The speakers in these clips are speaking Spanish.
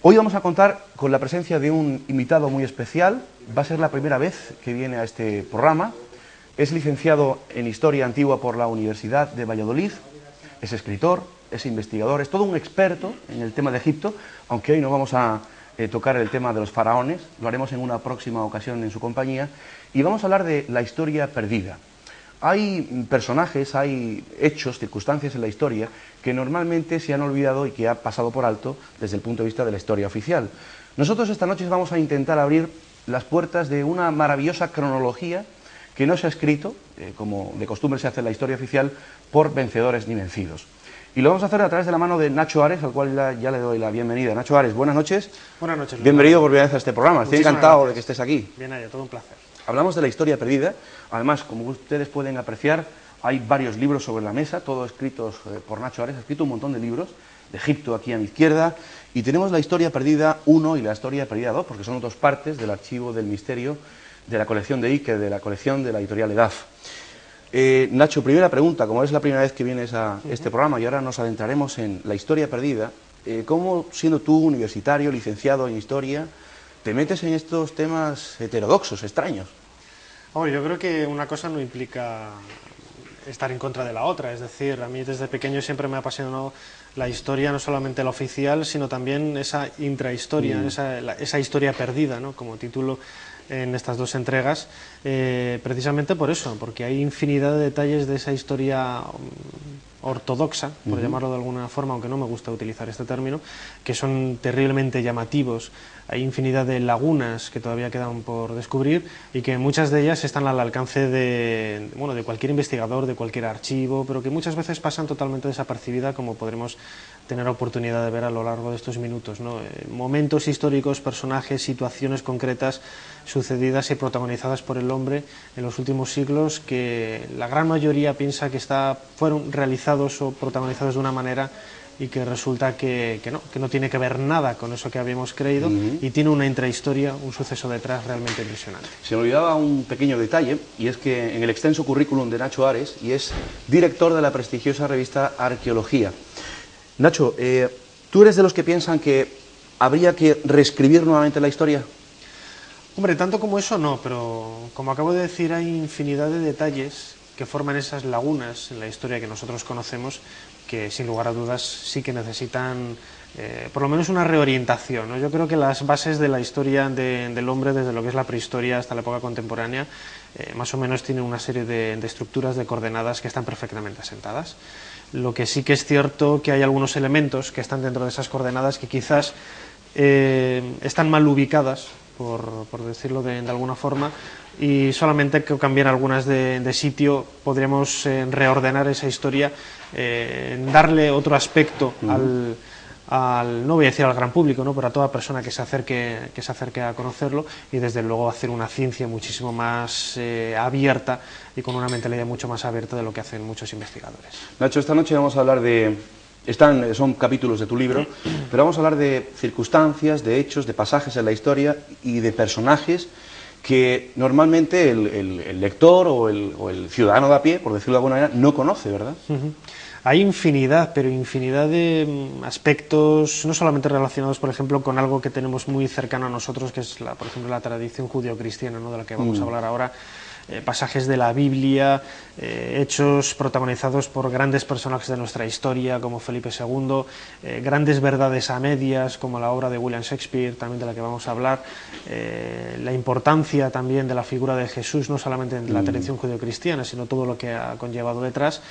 Hoy vamos a contar con la presencia de un invitado muy especial. Va a ser la primera vez que viene a este programa. Es licenciado en Historia Antigua por la Universidad de Valladolid. Es escritor, es investigador, es todo un experto en el tema de Egipto, aunque hoy no vamos a tocar el tema de los faraones, lo haremos en una próxima ocasión en su compañía, y vamos a hablar de la historia perdida. Hay personajes, hay hechos, circunstancias en la historia que normalmente se han olvidado y que ha pasado por alto desde el punto de vista de la historia oficial. Nosotros esta noche vamos a intentar abrir las puertas de una maravillosa cronología que no se ha escrito, como de costumbre se hace en la historia oficial, por vencedores ni vencidos. Y lo vamos a hacer a través de la mano de Nacho Ares, al cual ya le doy la bienvenida. Nacho Ares, buenas noches. Buenas noches. Bienvenido por primera vez a este programa. Estoy encantado de que estés aquí. Bien allá, todo un placer. Hablamos de la historia perdida. Además, como ustedes pueden apreciar, hay varios libros sobre la mesa, todos escritos por Nacho Ares. Ha escrito un montón de libros, de Egipto aquí a mi izquierda. Y tenemos la historia perdida 1 y la historia perdida 2, porque son dos partes del archivo del misterio de la colección de Ike, de la colección de la editorial Edaf. Nacho, primera pregunta, como es la primera vez que vienes a este programa y ahora nos adentraremos en la historia perdida, ¿cómo, siendo tú universitario, licenciado en historia, te metes en estos temas heterodoxos, extraños? Hombre, yo creo que una cosa no implica estar en contra de la otra, es decir, a mí desde pequeño siempre me ha apasionado la historia, no solamente la oficial, sino también esa intrahistoria, esa historia perdida, ¿no?, como título en estas dos entregas, precisamente por eso, porque hay infinidad de detalles de esa historia ortodoxa, por llamarlo de alguna forma, aunque no me gusta utilizar este término, que son terriblemente llamativos. Hay infinidad de lagunas que todavía quedan por descubrir y que muchas de ellas están al alcance de cualquier investigador, de cualquier archivo, pero que muchas veces pasan totalmente desapercibidas, como podremos tener oportunidad de ver a lo largo de estos minutos, ¿no? Momentos históricos, personajes, situaciones concretas sucedidas y protagonizadas por el hombre en los últimos siglos que la gran mayoría piensa que fueron realizados o protagonizados de una manera y que resulta que no tiene que ver nada con eso que habíamos creído y tiene una intrahistoria, un suceso detrás realmente impresionante. Se me olvidaba un pequeño detalle, y es que en el extenso currículum de Nacho Ares, y es director de la prestigiosa revista Arqueología. Nacho, ¿tú eres de los que piensan que habría que reescribir nuevamente la historia? Hombre, tanto como eso no, pero como acabo de decir, hay infinidad de detalles que forman esas lagunas en la historia que nosotros conocemos, que sin lugar a dudas sí que necesitan por lo menos una reorientación, ¿no? Yo creo que las bases de la historia del hombre, desde lo que es la prehistoria hasta la época contemporánea, más o menos tienen una serie de estructuras, de coordenadas que están perfectamente asentadas. Lo que sí que es cierto que hay algunos elementos que están dentro de esas coordenadas que quizás están mal ubicadas, por decirlo de alguna forma, y solamente que cambiar algunas de sitio podríamos reordenar esa historia, darle otro aspecto no voy a decir al gran público, ¿no?, pero a toda persona que se acerque a conocerlo, y desde luego hacer una ciencia muchísimo más abierta y con una mentalidad mucho más abierta de lo que hacen muchos investigadores. Nacho, esta noche vamos a hablar son capítulos de tu libro, pero vamos a hablar de circunstancias, de hechos, de pasajes en la historia y de personajes que normalmente el lector o el ciudadano de a pie, por decirlo de alguna manera, no conoce, ¿verdad? Hay infinidad, pero infinidad de aspectos, no solamente relacionados, por ejemplo, con algo que tenemos muy cercano a nosotros, que es, por ejemplo, la tradición judeocristiana, ¿no?, de la que vamos a hablar ahora. Pasajes de la Biblia, hechos protagonizados por grandes personajes de nuestra historia, como Felipe II, grandes verdades a medias, como la obra de William Shakespeare, también de la que vamos a hablar, la importancia también de la figura de Jesús, no solamente en la tradición judeocristiana, sino todo lo que ha conllevado detrás,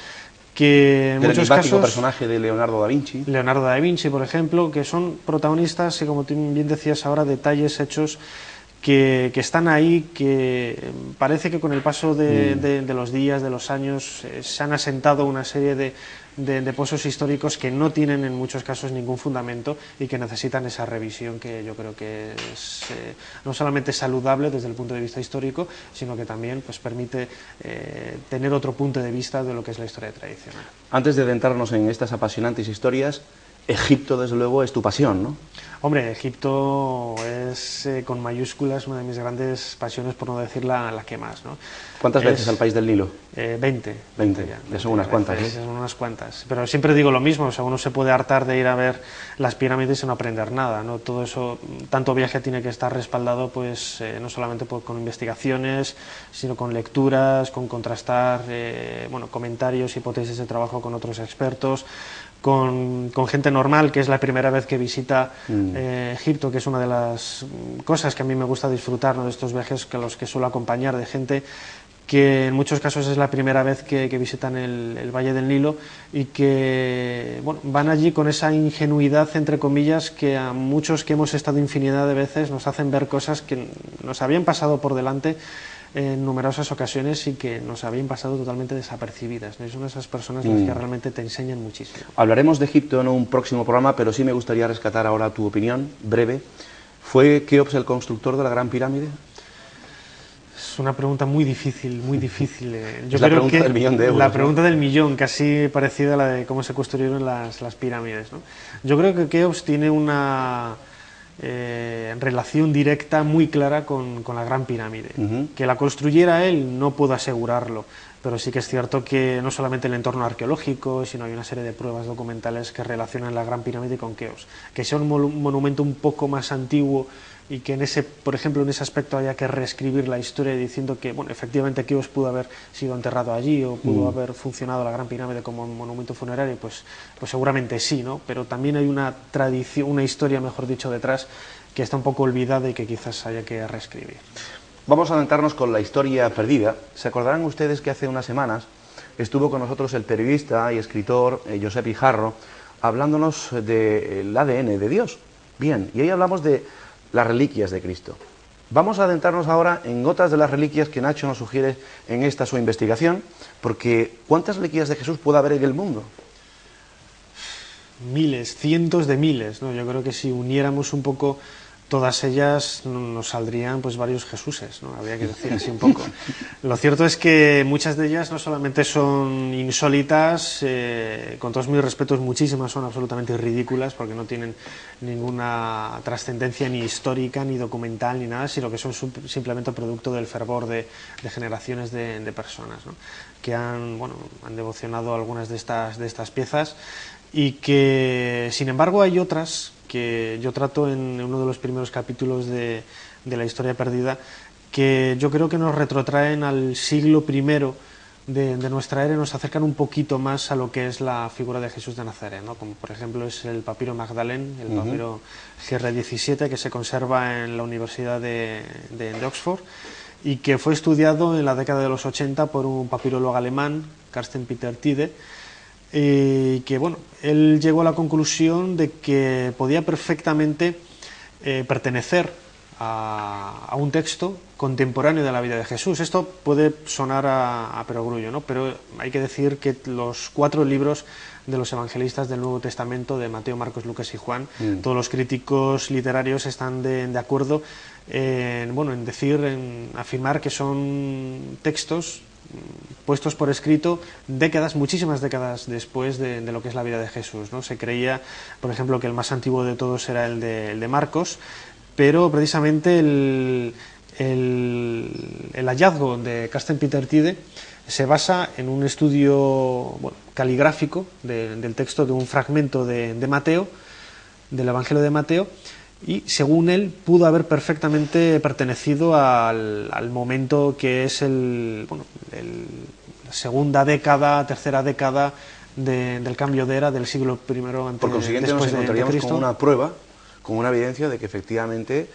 que en muchos casos, personaje de Leonardo da Vinci. Leonardo da Vinci, por ejemplo, que son protagonistas y, como tú bien decías ahora, detalles, hechos que están ahí, que parece que con el paso de los días, de los años, se han asentado una serie de pozos históricos que no tienen en muchos casos ningún fundamento y que necesitan esa revisión, que yo creo que es no solamente saludable desde el punto de vista histórico, sino que también pues permite tener otro punto de vista de lo que es la historia tradicional. Antes de adentrarnos en estas apasionantes historias, Egipto, desde luego, es tu pasión, ¿no? Hombre, Egipto es, con mayúsculas, una de mis grandes pasiones, por no decir la que más, ¿no? ¿Cuántas veces al país del Nilo? 20. 20, ya son unas cuantas, ¿eh? Son unas cuantas. Pero siempre digo lo mismo, o sea, uno se puede hartar de ir a ver las pirámides y no aprender nada, ¿no? Todo eso, tanto viaje tiene que estar respaldado, pues, no solamente con investigaciones, sino con lecturas, con contrastar, bueno, comentarios, hipótesis de trabajo con otros expertos, con gente normal, que es la primera vez que visita Egipto, que es una de las cosas que a mí me gusta disfrutar, ¿no? De estos viajes que los que suelo acompañar, de gente que en muchos casos es la primera vez que visitan el Valle del Nilo y que, bueno, van allí con esa ingenuidad, entre comillas, que a muchos que hemos estado infinidad de veces nos hacen ver cosas que nos habían pasado por delante en numerosas ocasiones y que nos habían pasado totalmente desapercibidas, ¿no? Y son esas personas las que realmente te enseñan muchísimo. Hablaremos de Egipto en un próximo programa, pero sí me gustaría rescatar ahora tu opinión, breve. ¿Fue Keops el constructor de la Gran Pirámide? Es una pregunta muy difícil, muy difícil. Yo creo la pregunta del millón de euros. La pregunta del millón, casi parecida a la de cómo se construyeron las pirámides, ¿no? Yo creo que Keops tiene una relación directa muy clara con la Gran Pirámide. Que la construyera él no puedo asegurarlo, pero sí que es cierto que no solamente el entorno arqueológico, sino hay una serie de pruebas documentales que relacionan la Gran Pirámide con Keops. Que sea un monumento un poco más antiguo y que en ese, por ejemplo, en ese aspecto haya que reescribir la historia diciendo que, bueno, efectivamente Keops pudo haber sido enterrado allí o pudo haber funcionado la Gran Pirámide como un monumento funerario, pues seguramente sí, ¿no? Pero también hay una tradición, una historia, mejor dicho, detrás que está un poco olvidada y que quizás haya que reescribir. Vamos a adentrarnos con la historia perdida. ¿Se acordarán ustedes que hace unas semanas estuvo con nosotros el periodista y escritor Josep Ijarro hablándonos del ADN de Dios? Bien, y ahí hablamos de las reliquias de Cristo. Vamos a adentrarnos ahora en otras de las reliquias que Nacho nos sugiere en esta su investigación, porque ¿cuántas reliquias de Jesús puede haber en el mundo? Miles, cientos de miles, ¿no? Yo creo que si uniéramos un poco todas ellas nos saldrían pues varios Jesuses, ¿no? Habría que decir así un poco. Lo cierto es que muchas de ellas no solamente son insólitas, con todos mis respetos, muchísimas son absolutamente ridículas porque no tienen ninguna trascendencia ni histórica, ni documental, ni nada, sino que son simplemente producto del fervor de generaciones de personas, ¿no? Que han devocionado algunas de estas piezas y que, sin embargo, hay otras que yo trato en uno de los primeros capítulos de la historia perdida, que yo creo que nos retrotraen al siglo I de nuestra era y nos acercan un poquito más a lo que es la figura de Jesús de Nazaret, ¿no? Como por ejemplo es el papiro Magdalene, el papiro GR17, que se conserva en la Universidad de Oxford y que fue estudiado en la década de los 80 por un papirólogo alemán, Carsten Peter Tiede, que bueno, él llegó a la conclusión de que podía perfectamente pertenecer a un texto contemporáneo de la vida de Jesús. Esto puede sonar a perogrullo, ¿no? Pero hay que decir que los 4 libros de los evangelistas del Nuevo Testamento, de Mateo, Marcos, Lucas y Juan, todos los críticos literarios están de acuerdo en afirmar que son textos puestos por escrito muchísimas décadas después de lo que es la vida de Jesús, ¿no? Se creía, por ejemplo, que el más antiguo de todos era el de Marcos, pero precisamente el hallazgo de Carsten Peter Tiede se basa en un estudio caligráfico del texto de un fragmento de Mateo, del Evangelio de Mateo, y según él pudo haber perfectamente pertenecido al momento que es la segunda década, tercera década del cambio de era del siglo I antes. Por consiguiente nos encontraríamos con una prueba, con una evidencia de que efectivamente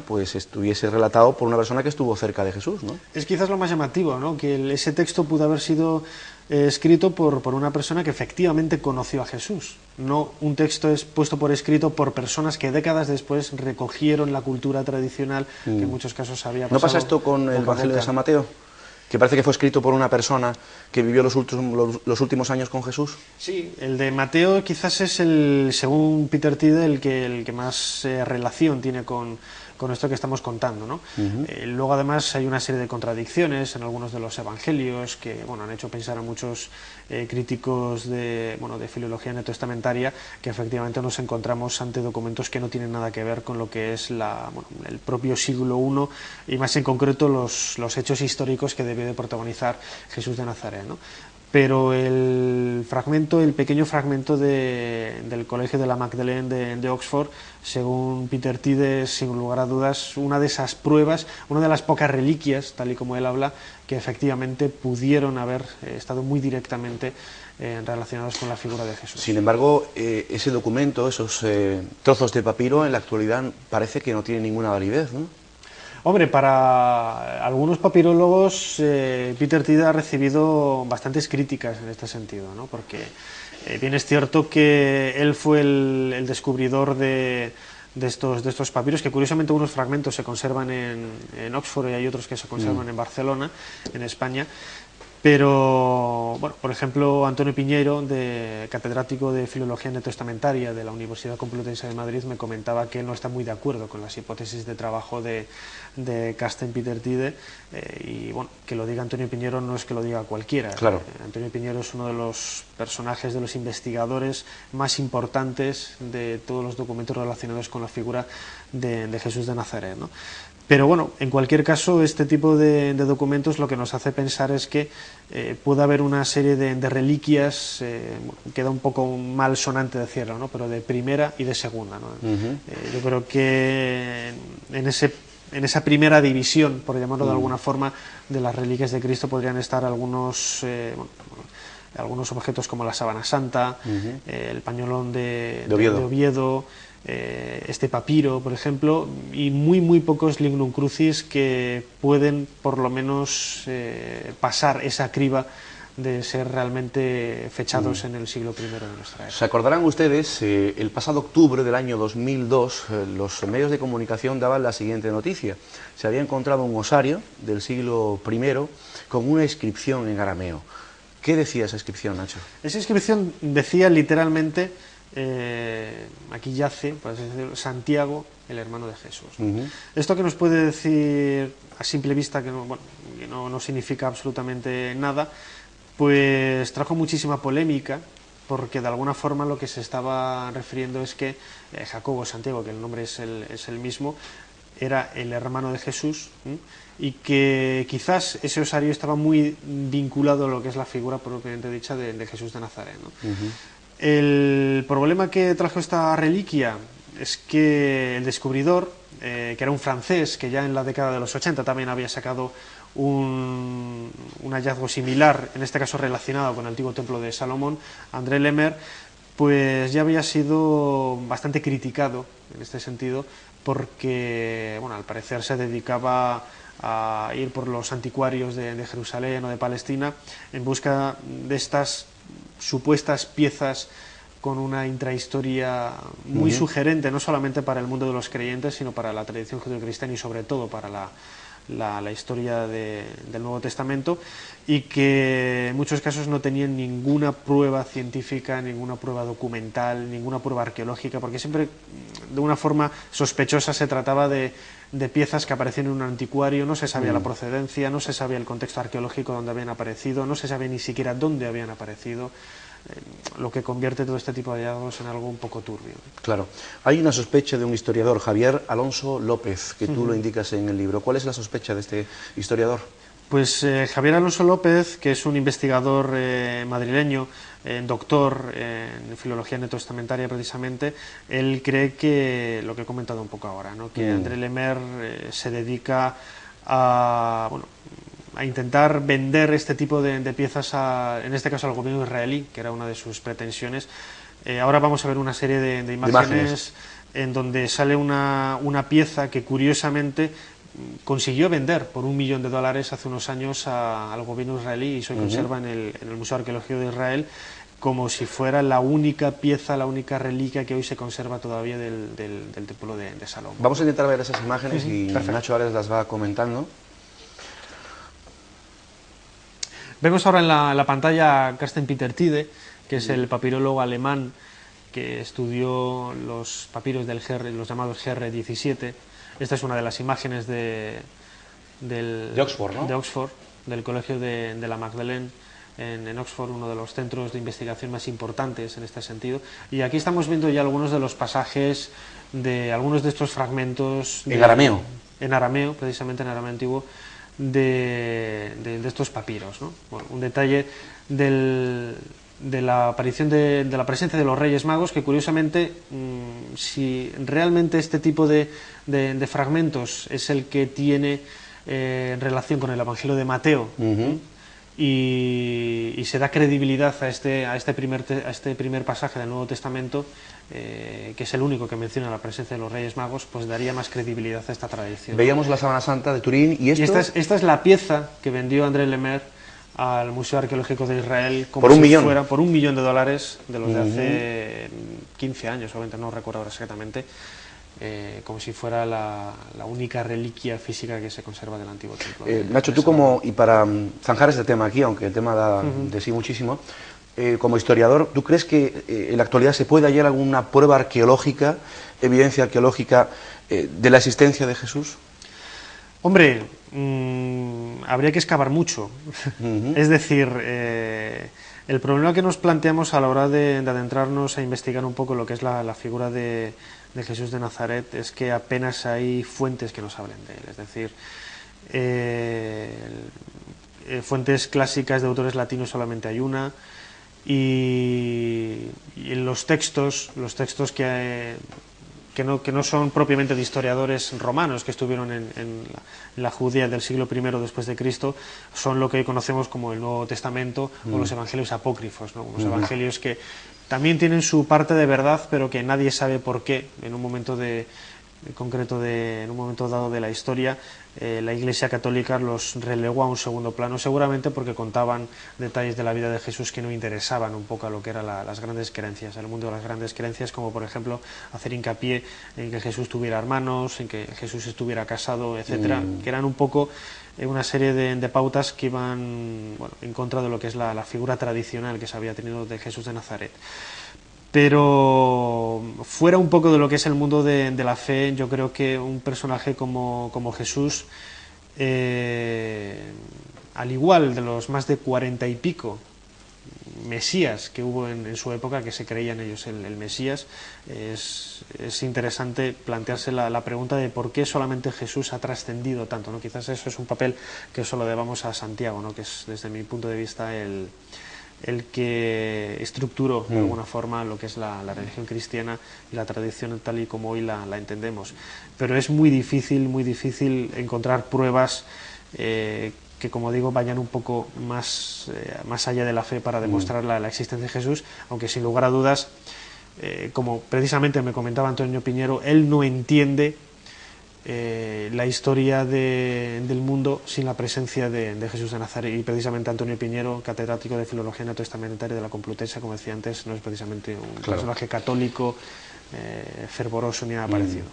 pues estuviese relatado por una persona que estuvo cerca de Jesús, ¿no? Es quizás lo más llamativo, ¿no? Que ese texto pudo haber sido escrito por una persona que efectivamente conoció a Jesús, no un texto puesto por escrito por personas que décadas después recogieron la cultura tradicional que en muchos casos había pasado. ¿No pasa esto con el Evangelio de San Mateo? Que parece que fue escrito por una persona que vivió los últimos años con Jesús. Sí, el de Mateo quizás es según Peter Tiede, el que más relación tiene con con esto que estamos contando, ¿no? Luego además hay una serie de contradicciones en algunos de los evangelios que, bueno, han hecho pensar a muchos críticos de filología neotestamentaria que efectivamente nos encontramos ante documentos que no tienen nada que ver con lo que es el propio siglo I y más en concreto los hechos históricos que debió de protagonizar Jesús de Nazaret, ¿no? Pero el pequeño fragmento del Colegio de la Magdalene de Oxford, según Peter Tiede, sin lugar a dudas, una de esas pruebas, una de las pocas reliquias, tal y como él habla, que efectivamente pudieron haber estado muy directamente relacionados con la figura de Jesús. Sin embargo, ese documento, esos trozos de papiro, en la actualidad parece que no tienen ninguna validez, ¿no? Hombre, para algunos papirólogos, Peter Tiede ha recibido bastantes críticas en este sentido, ¿no? Porque bien es cierto que él fue el descubridor de estos papiros, que curiosamente unos fragmentos se conservan en Oxford y hay otros que se conservan en Barcelona, en España. Pero, bueno, por ejemplo, Antonio Piñeiro, catedrático de Filología Neotestamentaria de la Universidad Complutense de Madrid, me comentaba que él no está muy de acuerdo con las hipótesis de trabajo de Carsten Peter Tiede, y bueno, que lo diga Antonio Piñeiro no es que lo diga cualquiera. Claro. Antonio Piñeiro es uno de los personajes, de los investigadores más importantes de todos los documentos relacionados con la figura de Jesús de Nazaret, ¿no? Pero bueno, en cualquier caso, este tipo de documentos lo que nos hace pensar es que puede haber una serie de reliquias, queda un poco mal sonante decirlo, ¿no? Pero de primera y de segunda, ¿no? Yo creo que en esa primera división, por llamarlo de alguna forma, de las reliquias de Cristo podrían estar algunos objetos como la sábana santa, el pañolón de Oviedo, este papiro, por ejemplo, y muy pocos lignum crucis que pueden por lo menos pasar esa criba de ser realmente fechados en el siglo I de nuestra era. ¿Se acordarán ustedes? El pasado octubre del año 2002 los medios de comunicación daban la siguiente noticia: se había encontrado un osario del siglo I con una inscripción en arameo. ¿Qué decía esa inscripción, Nacho? Esa inscripción decía literalmente: aquí yace, por así decirlo, Santiago, el hermano de Jesús. Esto que nos puede decir a simple vista que no significa absolutamente nada, pues trajo muchísima polémica, porque de alguna forma lo que se estaba refiriendo es que Jacobo Santiago, que el nombre es el mismo, era el hermano de Jesús, y que quizás ese osario estaba muy vinculado a lo que es la figura propiamente dicha de Jesús de Nazaret, ¿no? El problema que trajo esta reliquia es que el descubridor, que era un francés que ya en la década de los 80 también había sacado un hallazgo similar, en este caso relacionado con el antiguo templo de Salomón, André Lemer, pues ya había sido bastante criticado en este sentido, porque al parecer se dedicaba a ir por los anticuarios de Jerusalén o de Palestina en busca de estas supuestas piezas con una intrahistoria muy sugerente, no solamente para el mundo de los creyentes, sino para la tradición judeocristiana y sobre todo para la historia del Nuevo Testamento, y que en muchos casos no tenían ninguna prueba científica, ninguna prueba documental, ninguna prueba arqueológica, porque siempre de una forma sospechosa se trataba de piezas que aparecían en un anticuario, no se sabía la procedencia, no se sabía el contexto arqueológico donde habían aparecido, no se sabía ni siquiera dónde habían aparecido, lo que convierte todo este tipo de hallazgos en algo un poco turbio. Claro. Hay una sospecha de un historiador, Javier Alonso López, que tú lo indicas en el libro. ¿Cuál es la sospecha de este historiador? Pues Javier Alonso López, que es un investigador madrileño, doctor en filología neotestamentaria precisamente, él cree que, lo que he comentado un poco ahora, ¿no? Que André Lemer se dedica a intentar vender este tipo de piezas, en este caso al gobierno israelí, que era una de sus pretensiones. Ahora vamos a ver una serie de imágenes en donde sale una pieza que curiosamente consiguió vender por $1 millón hace unos años al gobierno israelí, y se conserva en el Museo Arqueológico de Israel, como si fuera la única pieza, la única reliquia que hoy se conserva todavía del templo de Salomón. Vamos a intentar ver esas imágenes y Nacho ahora las va comentando. Vemos ahora en la pantalla a Carsten Peter Tiede, que es el papirólogo alemán que estudió los papiros del GR, los llamados GR17, Esta es una de las imágenes de Oxford, ¿no? De Oxford, del Colegio de la Magdalene en Oxford, uno de los centros de investigación más importantes en este sentido. Y aquí estamos viendo ya algunos de los pasajes de algunos de estos fragmentos. En arameo. En arameo, precisamente en arameo antiguo, de estos papiros, ¿no? Bueno, un detalle de la aparición de la presencia de los Reyes Magos, que curiosamente, si realmente este tipo de fragmentos es el que tiene en relación con el Evangelio de Mateo, y se da credibilidad a este primer pasaje del Nuevo Testamento, que es el único que menciona la presencia de los Reyes Magos, pues daría más credibilidad a esta tradición. Veíamos la Sábana Santa de Turín y esto... Esta es la pieza que vendió André Lemaire al Museo Arqueológico de Israel por $1 millón. Por $1 millón de los de hace 15 años o 20, no recuerdo ahora exactamente, como si fuera la única reliquia física que se conserva del antiguo templo. Nacho, tú como, y para zanjar este tema aquí, aunque el tema da de sí muchísimo, como historiador, ¿tú crees que en la actualidad se puede hallar alguna prueba arqueológica, evidencia arqueológica de la existencia de Jesús? Hombre, habría que excavar mucho. Es decir, el problema que nos planteamos a la hora de adentrarnos a investigar un poco lo que es la figura de Jesús de Nazaret es que apenas hay fuentes que nos hablen de él. Es decir, fuentes clásicas de autores latinos solamente hay una, y en los textos que no son propiamente de historiadores romanos que estuvieron en la Judea del siglo I después de Cristo, son lo que conocemos como el Nuevo Testamento o los evangelios apócrifos, ¿no? Unos evangelios que también tienen su parte de verdad, pero que nadie sabe por qué en un momento en un momento dado de la historia, la Iglesia Católica los relegó a un segundo plano, seguramente porque contaban detalles de la vida de Jesús que no interesaban un poco a lo que eran las grandes creencias, el mundo de las grandes creencias, como por ejemplo hacer hincapié en que Jesús tuviera hermanos, en que Jesús estuviera casado, etcétera, que eran un poco una serie de pautas que iban, bueno, en contra de lo que es la figura tradicional que se había tenido de Jesús de Nazaret. Pero fuera un poco de lo que es el mundo de la fe, yo creo que un personaje como Jesús, al igual de los más de 40 y pico mesías que hubo en su época, que se creían ellos el Mesías, es interesante plantearse la pregunta de por qué solamente Jesús ha trascendido tanto, ¿no? Quizás eso es un papel que solo debamos a Santiago, ¿no? Que es, desde mi punto de vista, el que estructuró de alguna forma lo que es la religión cristiana y la tradición tal y como hoy la entendemos. Pero es muy difícil encontrar pruebas que, como digo, vayan un poco más allá de la fe para demostrar la existencia de Jesús, aunque sin lugar a dudas, como precisamente me comentaba Antonio Piñero, él no entiende la historia del mundo sin la presencia de Jesús de Nazaret, y precisamente Antonio Piñero, catedrático de Filología Neotestamentaria de la Complutense, como decía antes, no es precisamente un personaje católico fervoroso ni nada parecido.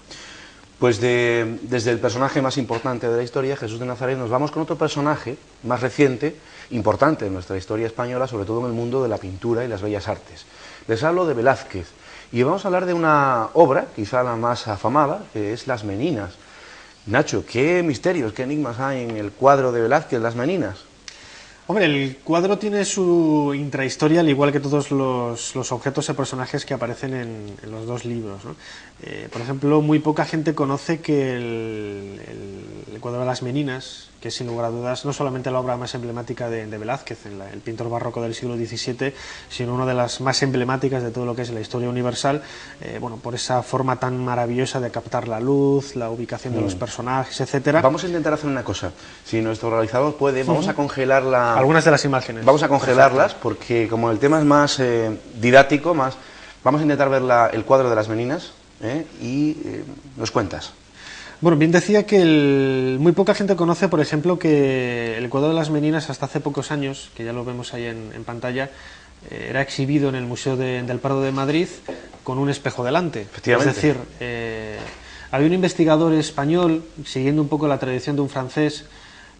Pues desde el personaje más importante de la historia, Jesús de Nazaret, nos vamos con otro personaje más reciente, importante en nuestra historia española, sobre todo en el mundo de la pintura y las bellas artes. Les hablo de Velázquez. Y vamos a hablar de una obra, quizá la más afamada, que es Las Meninas. Nacho, ¿qué misterios, qué enigmas hay en el cuadro de Velázquez, Las Meninas? Hombre, el cuadro tiene su intrahistoria, al igual que todos los objetos y personajes que aparecen en los dos libros, ¿no? Por ejemplo, muy poca gente conoce que el cuadro de Las Meninas, que es sin lugar a dudas no solamente la obra más emblemática de Velázquez, el pintor barroco del siglo XVII, sino una de las más emblemáticas de todo lo que es la historia universal, bueno, por esa forma tan maravillosa de captar la luz, la ubicación de los personajes, etcétera. Vamos a intentar hacer una cosa, si nuestro realizador puede, vamos a congelar algunas de las imágenes. Vamos a congelarlas, porque como el tema es más didáctico, vamos a intentar ver el cuadro de Las Meninas y nos cuentas. Bueno, bien decía que muy poca gente conoce, por ejemplo, que el cuadro de Las Meninas hasta hace pocos años, que ya lo vemos ahí en pantalla, era exhibido en el Museo del Prado de Madrid con un espejo delante. Efectivamente. Es decir, había un investigador español, siguiendo un poco la tradición de un francés,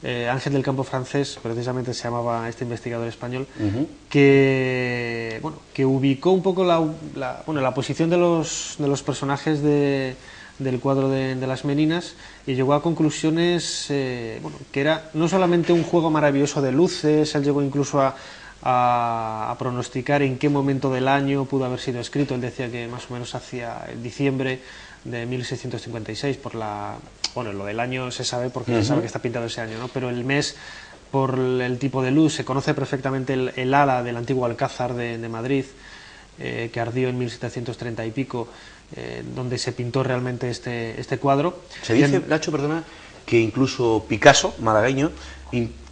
Ángel del Campo Francés, precisamente se llamaba este investigador español, que ubicó un poco la posición de los personajes de del cuadro de las Meninas, y llegó a conclusiones bueno, que era no solamente un juego maravilloso de luces, él llegó incluso a pronosticar en qué momento del año pudo haber sido escrito. Él decía que más o menos hacia el diciembre de 1656, bueno, lo del año se sabe porque se sabe que está pintado ese año, ¿no? Pero el mes, por el tipo de luz, se conoce perfectamente el ala del antiguo Alcázar de Madrid, que ardió en 1730 y pico, donde se pintó realmente este cuadro. Se dice, Nacho, perdona, que incluso Picasso, malagueño,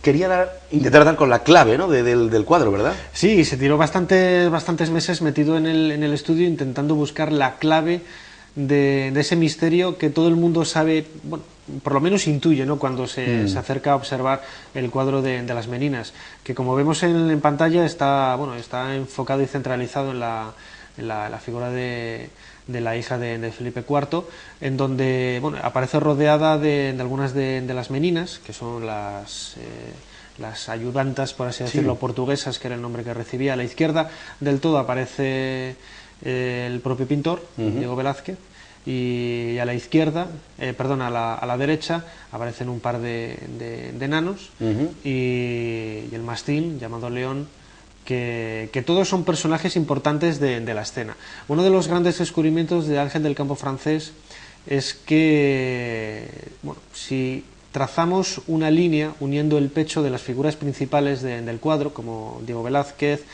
quería intentar dar con la clave, ¿no?, del cuadro, ¿verdad? Sí, se tiró bastantes meses metido en el estudio intentando buscar la clave de ese misterio que todo el mundo sabe, bueno, por lo menos intuye, ¿no?, cuando se acerca a observar el cuadro de las Meninas, que como vemos en pantalla está enfocado y centralizado en la figura de la hija de Felipe IV, en donde, bueno, aparece rodeada de algunas de las Meninas, que son las ayudantas, por así decirlo, portuguesas, que era el nombre que recibía. A la izquierda del todo aparece el propio pintor, Diego Velázquez, y a la izquierda, a la derecha, aparecen un par de enanos y el mastín, llamado León, que todos son personajes importantes de la escena. Uno de los grandes descubrimientos de Ángel del Campo francés es que, bueno, si trazamos una línea uniendo el pecho de las figuras principales del cuadro, como Diego Velázquez,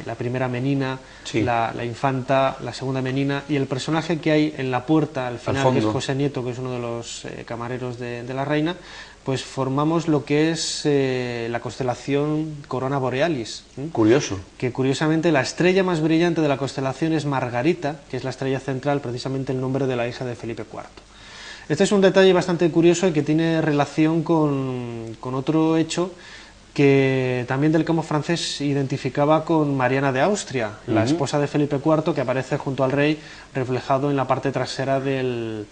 la primera Menina, la infanta, la segunda Menina, y el personaje que hay en la puerta al final, que es José Nieto, que es uno de los camareros de la reina, pues formamos lo que es la constelación Corona Borealis. Curioso. Que curiosamente la estrella más brillante de la constelación es Margarita, que es la estrella central, precisamente el nombre de la hija de Felipe IV. Este es un detalle bastante curioso y que tiene relación con otro hecho que también del Campo francés identificaba con Mariana de Austria, la esposa de Felipe IV, que aparece junto al rey reflejado en la parte trasera del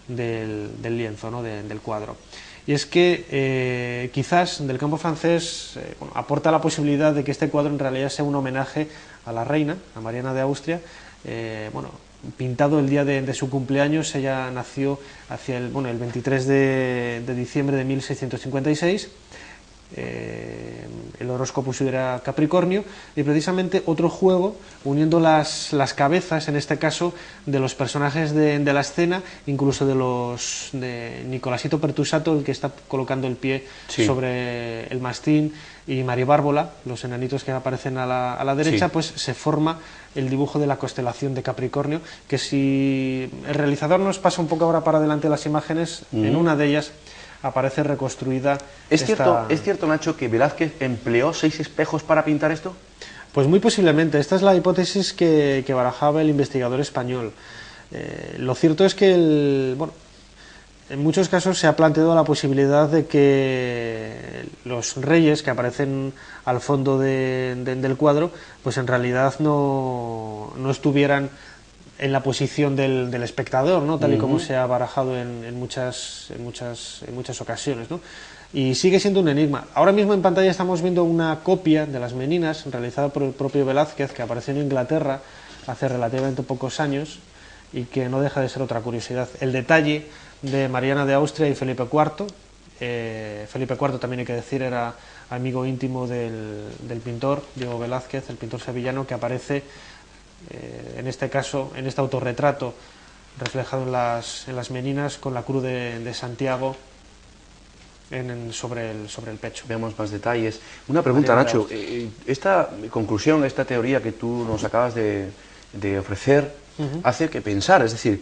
lienzo, ¿no?, del cuadro. Y es que quizás del Campo francés aporta la posibilidad de que este cuadro en realidad sea un homenaje a la reina, a Mariana de Austria, pintado el día de su cumpleaños. Ella nació hacia el 23 de diciembre de 1656. El horóscopo suyo era Capricornio, y precisamente otro juego uniendo las cabezas, en este caso de los personajes de la escena, incluso de Nicolasito Pertusato, el que está colocando el pie sobre el mastín, y Mario Bárbola, los enanitos que aparecen a la derecha, pues se forma el dibujo de la constelación de Capricornio, que si el realizador nos pasa un poco ahora para adelante las imágenes, en una de ellas aparece reconstruida. ¿Es cierto, Nacho, que Velázquez empleó 6 espejos para pintar esto? Pues muy posiblemente. Esta es la hipótesis que barajaba el investigador español. Lo cierto es que en muchos casos se ha planteado la posibilidad de que los reyes que aparecen al fondo del cuadro, pues en realidad no estuvieran en la posición del espectador, ¿no?, tal y como se ha barajado en muchas ocasiones, ¿no? Y sigue siendo un enigma. Ahora mismo en pantalla estamos viendo una copia de las Meninas realizada por el propio Velázquez, que apareció en Inglaterra hace relativamente pocos años, y que no deja de ser otra curiosidad. El detalle de Mariana de Austria y Felipe IV. Felipe IV, también hay que decir, era amigo íntimo del pintor Diego Velázquez, el pintor sevillano, que aparece en este caso, en este autorretrato reflejado en las Meninas, con la cruz de Santiago sobre el pecho. Veamos más detalles. Una pregunta, Nacho. Esta conclusión, esta teoría que tú nos acabas de ofrecer, hace que pensar, es decir,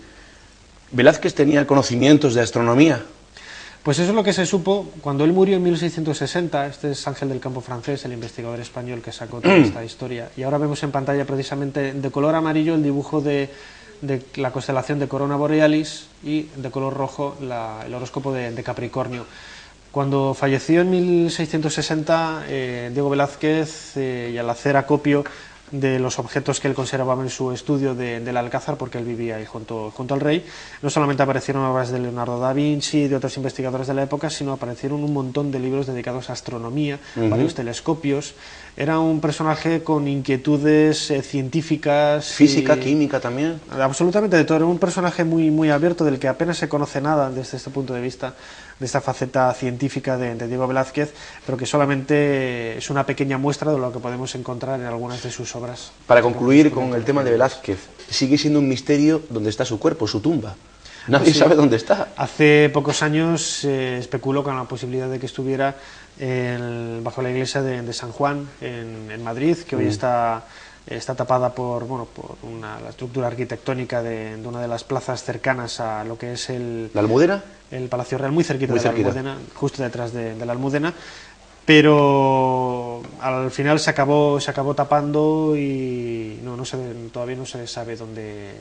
¿Velázquez tenía conocimientos de astronomía? Pues eso es lo que se supo cuando él murió en 1660. Este es Ángel del Campo francés, el investigador español que sacó toda esta historia. Y ahora vemos en pantalla precisamente de color amarillo el dibujo de la constelación de Corona Borealis, y de color rojo el horóscopo de Capricornio. Cuando falleció en 1660, Diego Velázquez, y al hacer acopio de los objetos que él conservaba en su estudio del Alcázar, porque él vivía ahí junto al rey. No solamente aparecieron obras de Leonardo da Vinci y de otros investigadores de la época, sino aparecieron un montón de libros dedicados a astronomía, varios telescopios. Era un personaje con inquietudes científicas. Física, química también. Absolutamente de todo. Era un personaje muy abierto, del que apenas se conoce nada desde este punto de vista, de esta faceta científica de Diego Velázquez, pero que solamente es una pequeña muestra de lo que podemos encontrar en algunas de sus obras. Para concluir con el tema de Velázquez, sigue siendo un misterio dónde está su cuerpo, su tumba. Nadie sabe dónde está. Hace pocos años se especuló con la posibilidad de que estuviera bajo la iglesia de San Juan en Madrid, que hoy está tapada por la estructura arquitectónica de una de las plazas cercanas a lo que es ¿La Almudena? El Palacio Real, muy cerquita de la Almudena, justo detrás de la Almudena, pero al final se acabó tapando y todavía no se sabe dónde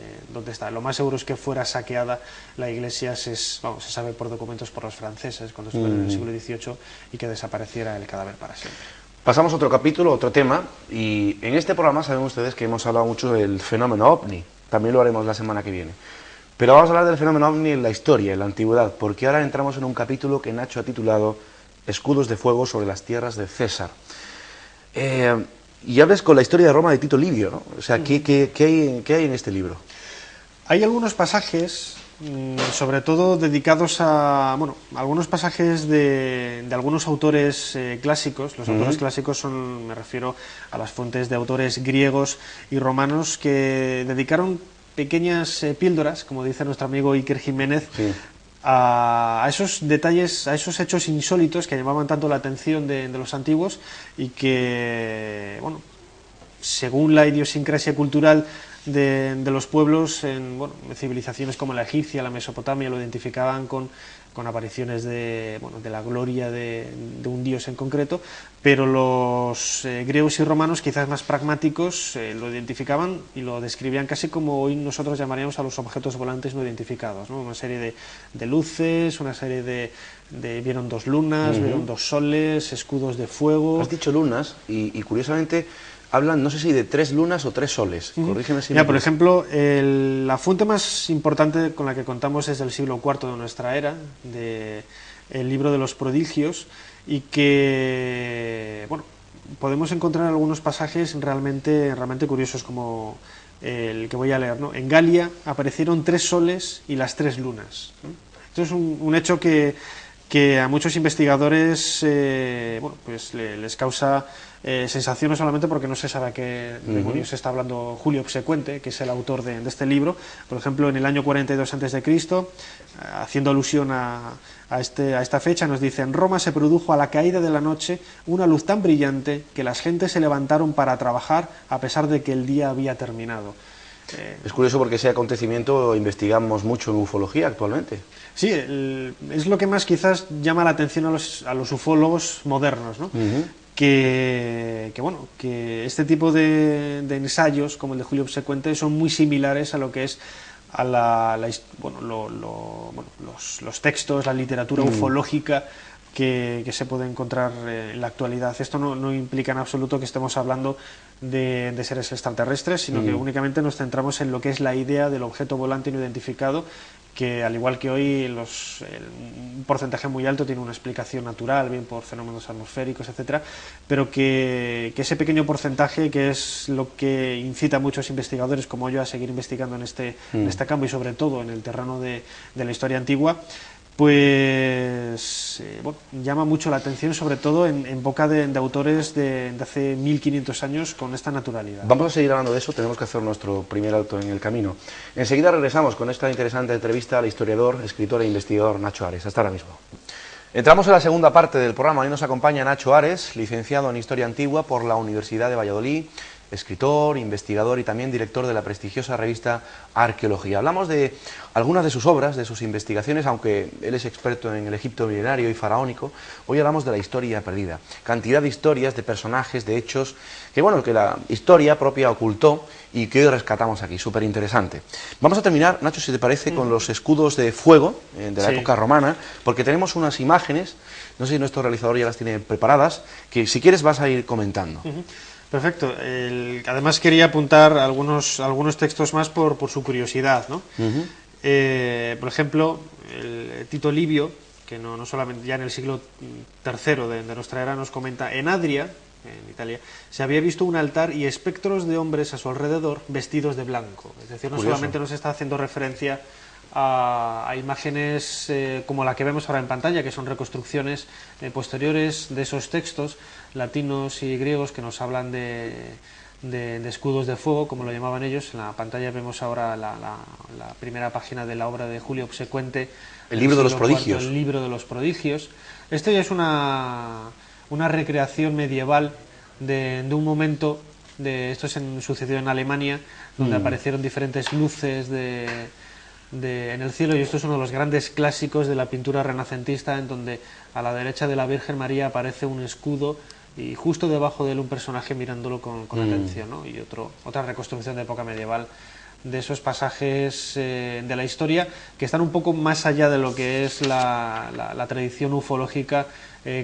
está. Lo más seguro es que fuera saqueada la iglesia, se sabe por documentos por los franceses cuando estuvieron en el siglo XVIII, y que desapareciera el cadáver para siempre. Pasamos a otro capítulo, otro tema, y en este programa saben ustedes que hemos hablado mucho del fenómeno OVNI, también lo haremos la semana que viene. Pero vamos a hablar del fenómeno OVNI en la historia, en la antigüedad, porque ahora entramos en un capítulo que Nacho ha titulado Escudos de fuego sobre las tierras de César. Y hables con la historia de Roma de Tito Livio, ¿no? O sea, ¿qué hay en este libro? Hay algunos pasajes, sobre todo dedicados a algunos pasajes de algunos autores clásicos. Los autores clásicos me refiero a las fuentes de autores griegos y romanos, que dedicaron pequeñas píldoras, como dice nuestro amigo Iker Jiménez, a esos detalles, a esos hechos insólitos que llamaban tanto la atención de los antiguos, y que, según la idiosincrasia cultural de los pueblos, en civilizaciones como la egipcia, la Mesopotamia, lo identificaban con apariciones de la gloria de un dios en concreto, pero los griegos y romanos, quizás más pragmáticos, lo identificaban y lo describían casi como hoy nosotros llamaríamos a los objetos volantes no identificados, ¿no? Una serie de luces, una serie de vieron dos lunas, vieron dos soles, escudos de fuego. Has dicho lunas y curiosamente hablan, no sé si de 3 lunas o 3 soles. Corrígeme si por ejemplo, la fuente más importante con la que contamos es del siglo IV de nuestra era, el libro de los prodigios, y que podemos encontrar algunos pasajes realmente curiosos, como el que voy a leer, ¿no? En Galia aparecieron 3 soles y las 3 lunas, ¿no? Esto es un hecho que a muchos investigadores les causa sensación, no solamente porque no se sabe a qué demonios está hablando Julio Obsecuente, que es el autor de este libro. Por ejemplo, en el año 42 a.C., haciendo alusión a esta fecha, nos dice: en Roma se produjo a la caída de la noche una luz tan brillante que las gentes se levantaron para trabajar a pesar de que el día había terminado. Es curioso porque ese acontecimiento investigamos mucho en ufología actualmente. Sí, es lo que más quizás llama la atención a los ufólogos modernos, ¿no? Que este tipo de ensayos, como el de Julio Obsecuente, son muy similares a lo que es los textos, la literatura ufológica que se puede encontrar en la actualidad. Esto no implica en absoluto que estemos hablando de seres extraterrestres, sino que únicamente nos centramos en lo que es la idea del objeto volante no identificado, que al igual que hoy un porcentaje muy alto tiene una explicación natural, bien por fenómenos atmosféricos, etcétera, pero que ese pequeño porcentaje, que es lo que incita a muchos investigadores como yo a seguir investigando en este campo, y sobre todo en el terreno de la historia antigua, pues llama mucho la atención, sobre todo en boca de autores de hace 1500 años con esta naturalidad. Vamos a seguir hablando de eso, tenemos que hacer nuestro primer alto en el camino. Enseguida regresamos con esta interesante entrevista al historiador, escritor e investigador Nacho Ares. Hasta ahora mismo. Entramos en la segunda parte del programa. Hoy nos acompaña Nacho Ares, licenciado en Historia Antigua por la Universidad de Valladolid, escritor, investigador y también director de la prestigiosa revista Arqueología. Hablamos de algunas de sus obras, de sus investigaciones, aunque él es experto en el Egipto milenario y faraónico. Hoy hablamos de la historia perdida. Cantidad de historias, de personajes, de hechos, que la historia propia ocultó y que hoy rescatamos aquí. Súper interesante. Vamos a terminar, Nacho, si te parece, con los escudos de fuego de la época romana, porque tenemos unas imágenes, no sé si nuestro realizador ya las tiene preparadas, que si quieres vas a ir comentando. Perfecto. Además quería apuntar algunos textos más por su curiosidad, ¿no? Por ejemplo, el Tito Livio, que no solamente ya en el siglo III de nuestra era nos comenta, en Adria, en Italia, se había visto un altar y espectros de hombres a su alrededor vestidos de blanco. Es decir, no Curioso. solamente nos está haciendo referencia a imágenes como la que vemos ahora en pantalla, que son reconstrucciones posteriores de esos textos latinos y griegos que nos hablan de escudos de fuego, como lo llamaban ellos. En la pantalla vemos ahora la primera página de la obra de Julio Obsecuente, el libro de los prodigios. El libro de los prodigios. Esto ya es una recreación medieval de un momento, esto sucedió en Alemania, donde aparecieron diferentes luces en el cielo, y esto es uno de los grandes clásicos de la pintura renacentista, en donde a la derecha de la Virgen María aparece un escudo y justo debajo de él un personaje mirándolo con atención, ¿no? Y otra reconstrucción de época medieval de esos pasajes de la historia que están un poco más allá de lo que es la tradición ufológica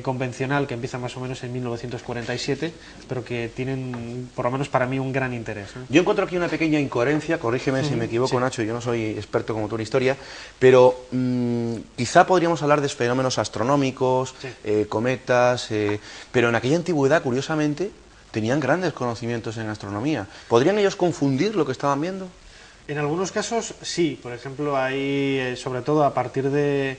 convencional, que empieza más o menos en 1947, pero que tienen, por lo menos para mí, un gran interés, ¿no? Yo encuentro aquí una pequeña incoherencia, corrígeme si me equivoco, sí. Nacho, yo no soy experto como tú en historia, pero quizá podríamos hablar de fenómenos astronómicos, sí. Cometas, pero en aquella antigüedad, curiosamente, tenían grandes conocimientos en astronomía. ¿Podrían ellos confundir lo que estaban viendo? En algunos casos sí. Por ejemplo, hay, sobre todo a partir de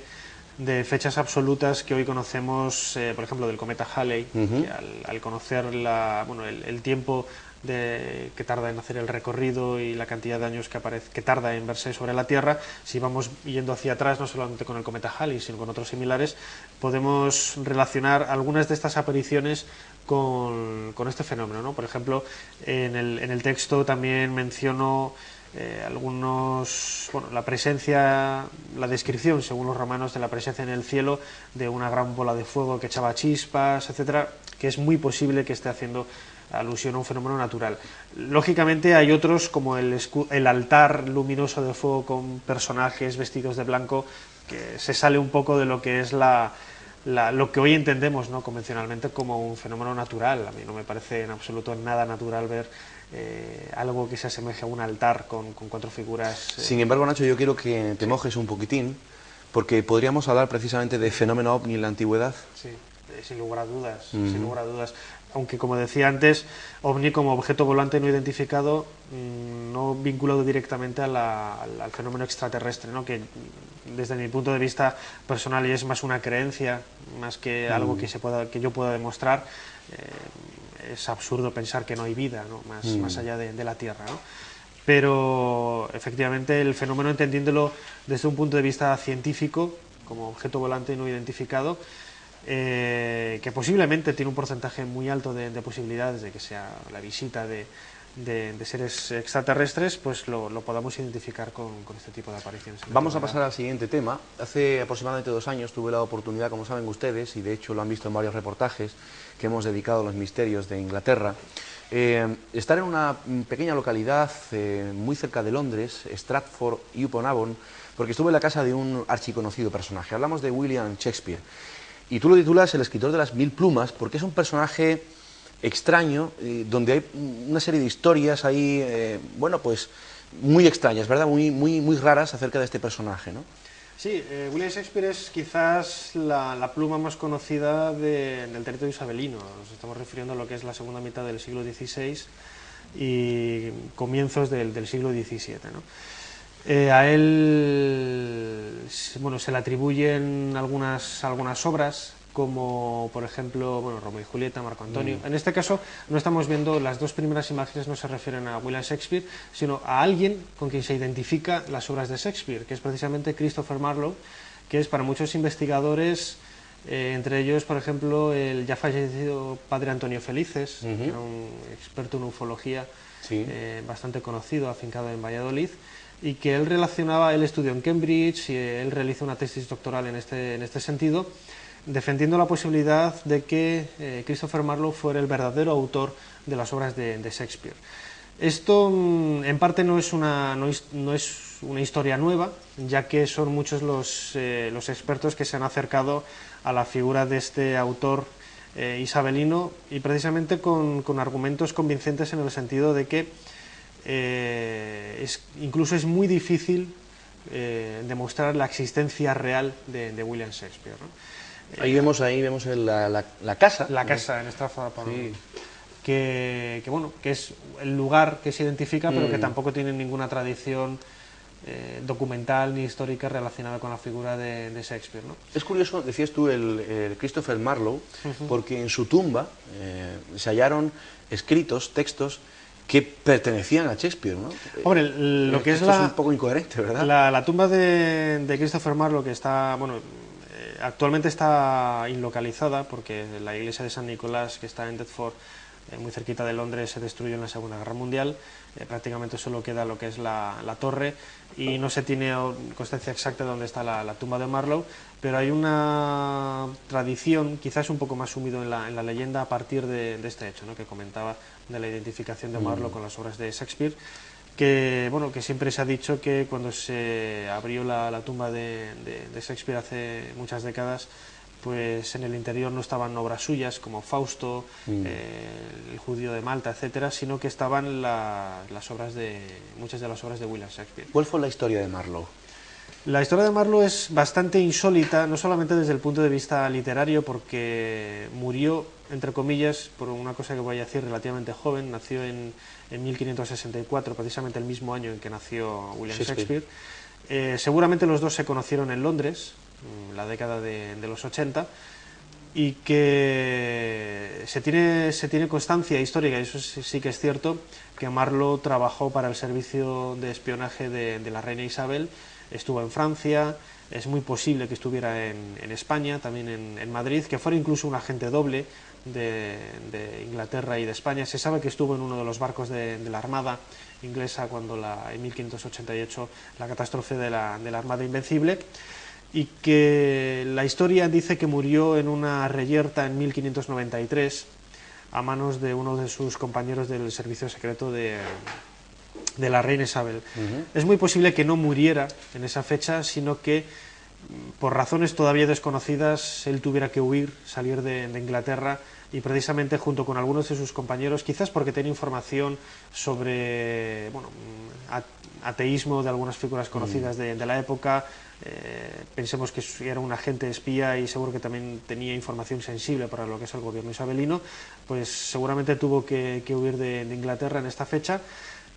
fechas absolutas que hoy conocemos, por ejemplo, del cometa Halley, que al conocer el tiempo que tarda en hacer el recorrido y la cantidad de años que tarda en verse sobre la Tierra, si vamos yendo hacia atrás, no solamente con el cometa Halley, sino con otros similares, podemos relacionar algunas de estas apariciones con este fenómeno, ¿no? Por ejemplo, en el texto también menciono la descripción, según los romanos, de la presencia en el cielo de una gran bola de fuego que echaba chispas, etcétera, que es muy posible que esté haciendo alusión a un fenómeno natural. Lógicamente hay otros, como el altar luminoso de fuego con personajes vestidos de blanco, que se sale un poco de lo que es lo que hoy entendemos, ¿no?, convencionalmente como un fenómeno natural. A mí no me parece en absoluto nada natural ver algo que se asemeje a un altar con cuatro figuras. Sin embargo, Nacho, yo quiero que te mojes un poquitín, porque podríamos hablar precisamente de fenómeno ovni en la antigüedad. Sí, sin lugar a dudas, sin lugar a dudas. Aunque, como decía antes, ovni como objeto volante no identificado, no vinculado directamente al fenómeno extraterrestre, ¿no?, que desde mi punto de vista personal y es más una creencia, más que algo que yo pueda demostrar. Es absurdo pensar que no hay vida, ¿no?, más allá de la Tierra, ¿no? Pero efectivamente el fenómeno, entendiéndolo desde un punto de vista científico, como objeto volante no identificado, que posiblemente tiene un porcentaje muy alto de posibilidades de que sea la visita de seres extraterrestres, pues lo podamos identificar con este tipo de apariciones. Vamos a pasar al siguiente tema. Hace aproximadamente 2 años tuve la oportunidad, como saben ustedes, y de hecho lo han visto en varios reportajes que hemos dedicado a los misterios de Inglaterra, estar en una pequeña localidad muy cerca de Londres, Stratford-upon-Avon, porque estuve en la casa de un archiconocido personaje. Hablamos de William Shakespeare. Y tú lo titulas El escritor de las 1000 plumas, porque es un personaje extraño, donde hay una serie de historias ahí, bueno, pues muy extrañas, ¿verdad? Muy raras acerca de este personaje, ¿no? Sí, William Shakespeare es quizás la pluma más conocida del territorio isabelino. Nos estamos refiriendo a lo que es la segunda mitad del siglo XVI y comienzos del siglo XVII, ¿no? A él, bueno, se le atribuyen algunas obras, como por ejemplo, bueno, Romeo y Julieta, Marco Antonio. En este caso no estamos viendo, las dos primeras imágenes no se refieren a William Shakespeare, sino a alguien con quien se identifica las obras de Shakespeare, que es precisamente Christopher Marlowe, que es para muchos investigadores, entre ellos, por ejemplo, el ya fallecido padre Antonio Felices, que era un experto en ufología, sí, bastante conocido, afincado en Valladolid, y que él estudió en Cambridge y él realizó una tesis doctoral en este sentido, defendiendo la posibilidad de que Christopher Marlowe fuera el verdadero autor de las obras de Shakespeare. Esto en parte no es una historia nueva, ya que son muchos los expertos que se han acercado a la figura de este autor isabelino, y precisamente con argumentos convincentes en el sentido de que incluso es muy difícil demostrar la existencia real de William Shakespeare, ¿no? Ahí vemos la casa. La casa en Stratford upon Sí. que bueno, que es el lugar que se identifica, pero que tampoco tiene ninguna tradición documental ni histórica relacionada con la figura de Shakespeare, ¿no? Es curioso, decías tú, el Christopher Marlowe, porque en su tumba se hallaron escritos, textos que pertenecían a Shakespeare, ¿no? Hombre, lo que es Esto es un poco incoherente, ¿verdad? la tumba de Christopher Marlowe, que está, bueno, actualmente está inlocalizada porque la iglesia de San Nicolás, que está en Deptford, muy cerquita de Londres, se destruyó en la Segunda Guerra Mundial. Prácticamente solo queda lo que es la torre y no se tiene constancia exacta de dónde está la tumba de Marlowe, pero hay una tradición, quizás un poco más sumido en la leyenda, a partir de este hecho, ¿no?, que comentaba, de la identificación de Marlowe con las obras de Shakespeare, que, bueno, que siempre se ha dicho que cuando se abrió la tumba de Shakespeare hace muchas décadas, pues en el interior no estaban obras suyas como Fausto, el Judío de Malta, etcétera, sino que estaban muchas de las obras de William Shakespeare. ¿Cuál fue la historia de Marlowe? La historia de Marlowe es bastante insólita, no solamente desde el punto de vista literario, porque murió, entre comillas, por una cosa que voy a decir, relativamente joven. Nació en 1564, precisamente el mismo año en que nació William Shakespeare. Seguramente los dos se conocieron en Londres, en la década de los 80, y que se tiene constancia histórica, y eso sí que es cierto, que Marlowe trabajó para el servicio de espionaje de la reina Isabel. Estuvo en Francia, es muy posible que estuviera en España, también en Madrid, que fuera incluso un agente doble de Inglaterra y de España. Se sabe que estuvo en uno de los barcos de la Armada inglesa cuando en 1588 la catástrofe de la Armada Invencible, y que la historia dice que murió en una reyerta en 1593 a manos de uno de sus compañeros del servicio secreto de la reina Isabel. Es muy posible que no muriera en esa fecha, sino que por razones todavía desconocidas él tuviera que huir, salir de Inglaterra, y precisamente junto con algunos de sus compañeros, quizás porque tenía información sobre, bueno, ateísmo de algunas figuras conocidas de la época, pensemos que era un agente espía y seguro que también tenía información sensible para lo que es el gobierno isabelino, pues seguramente tuvo que huir de Inglaterra en esta fecha,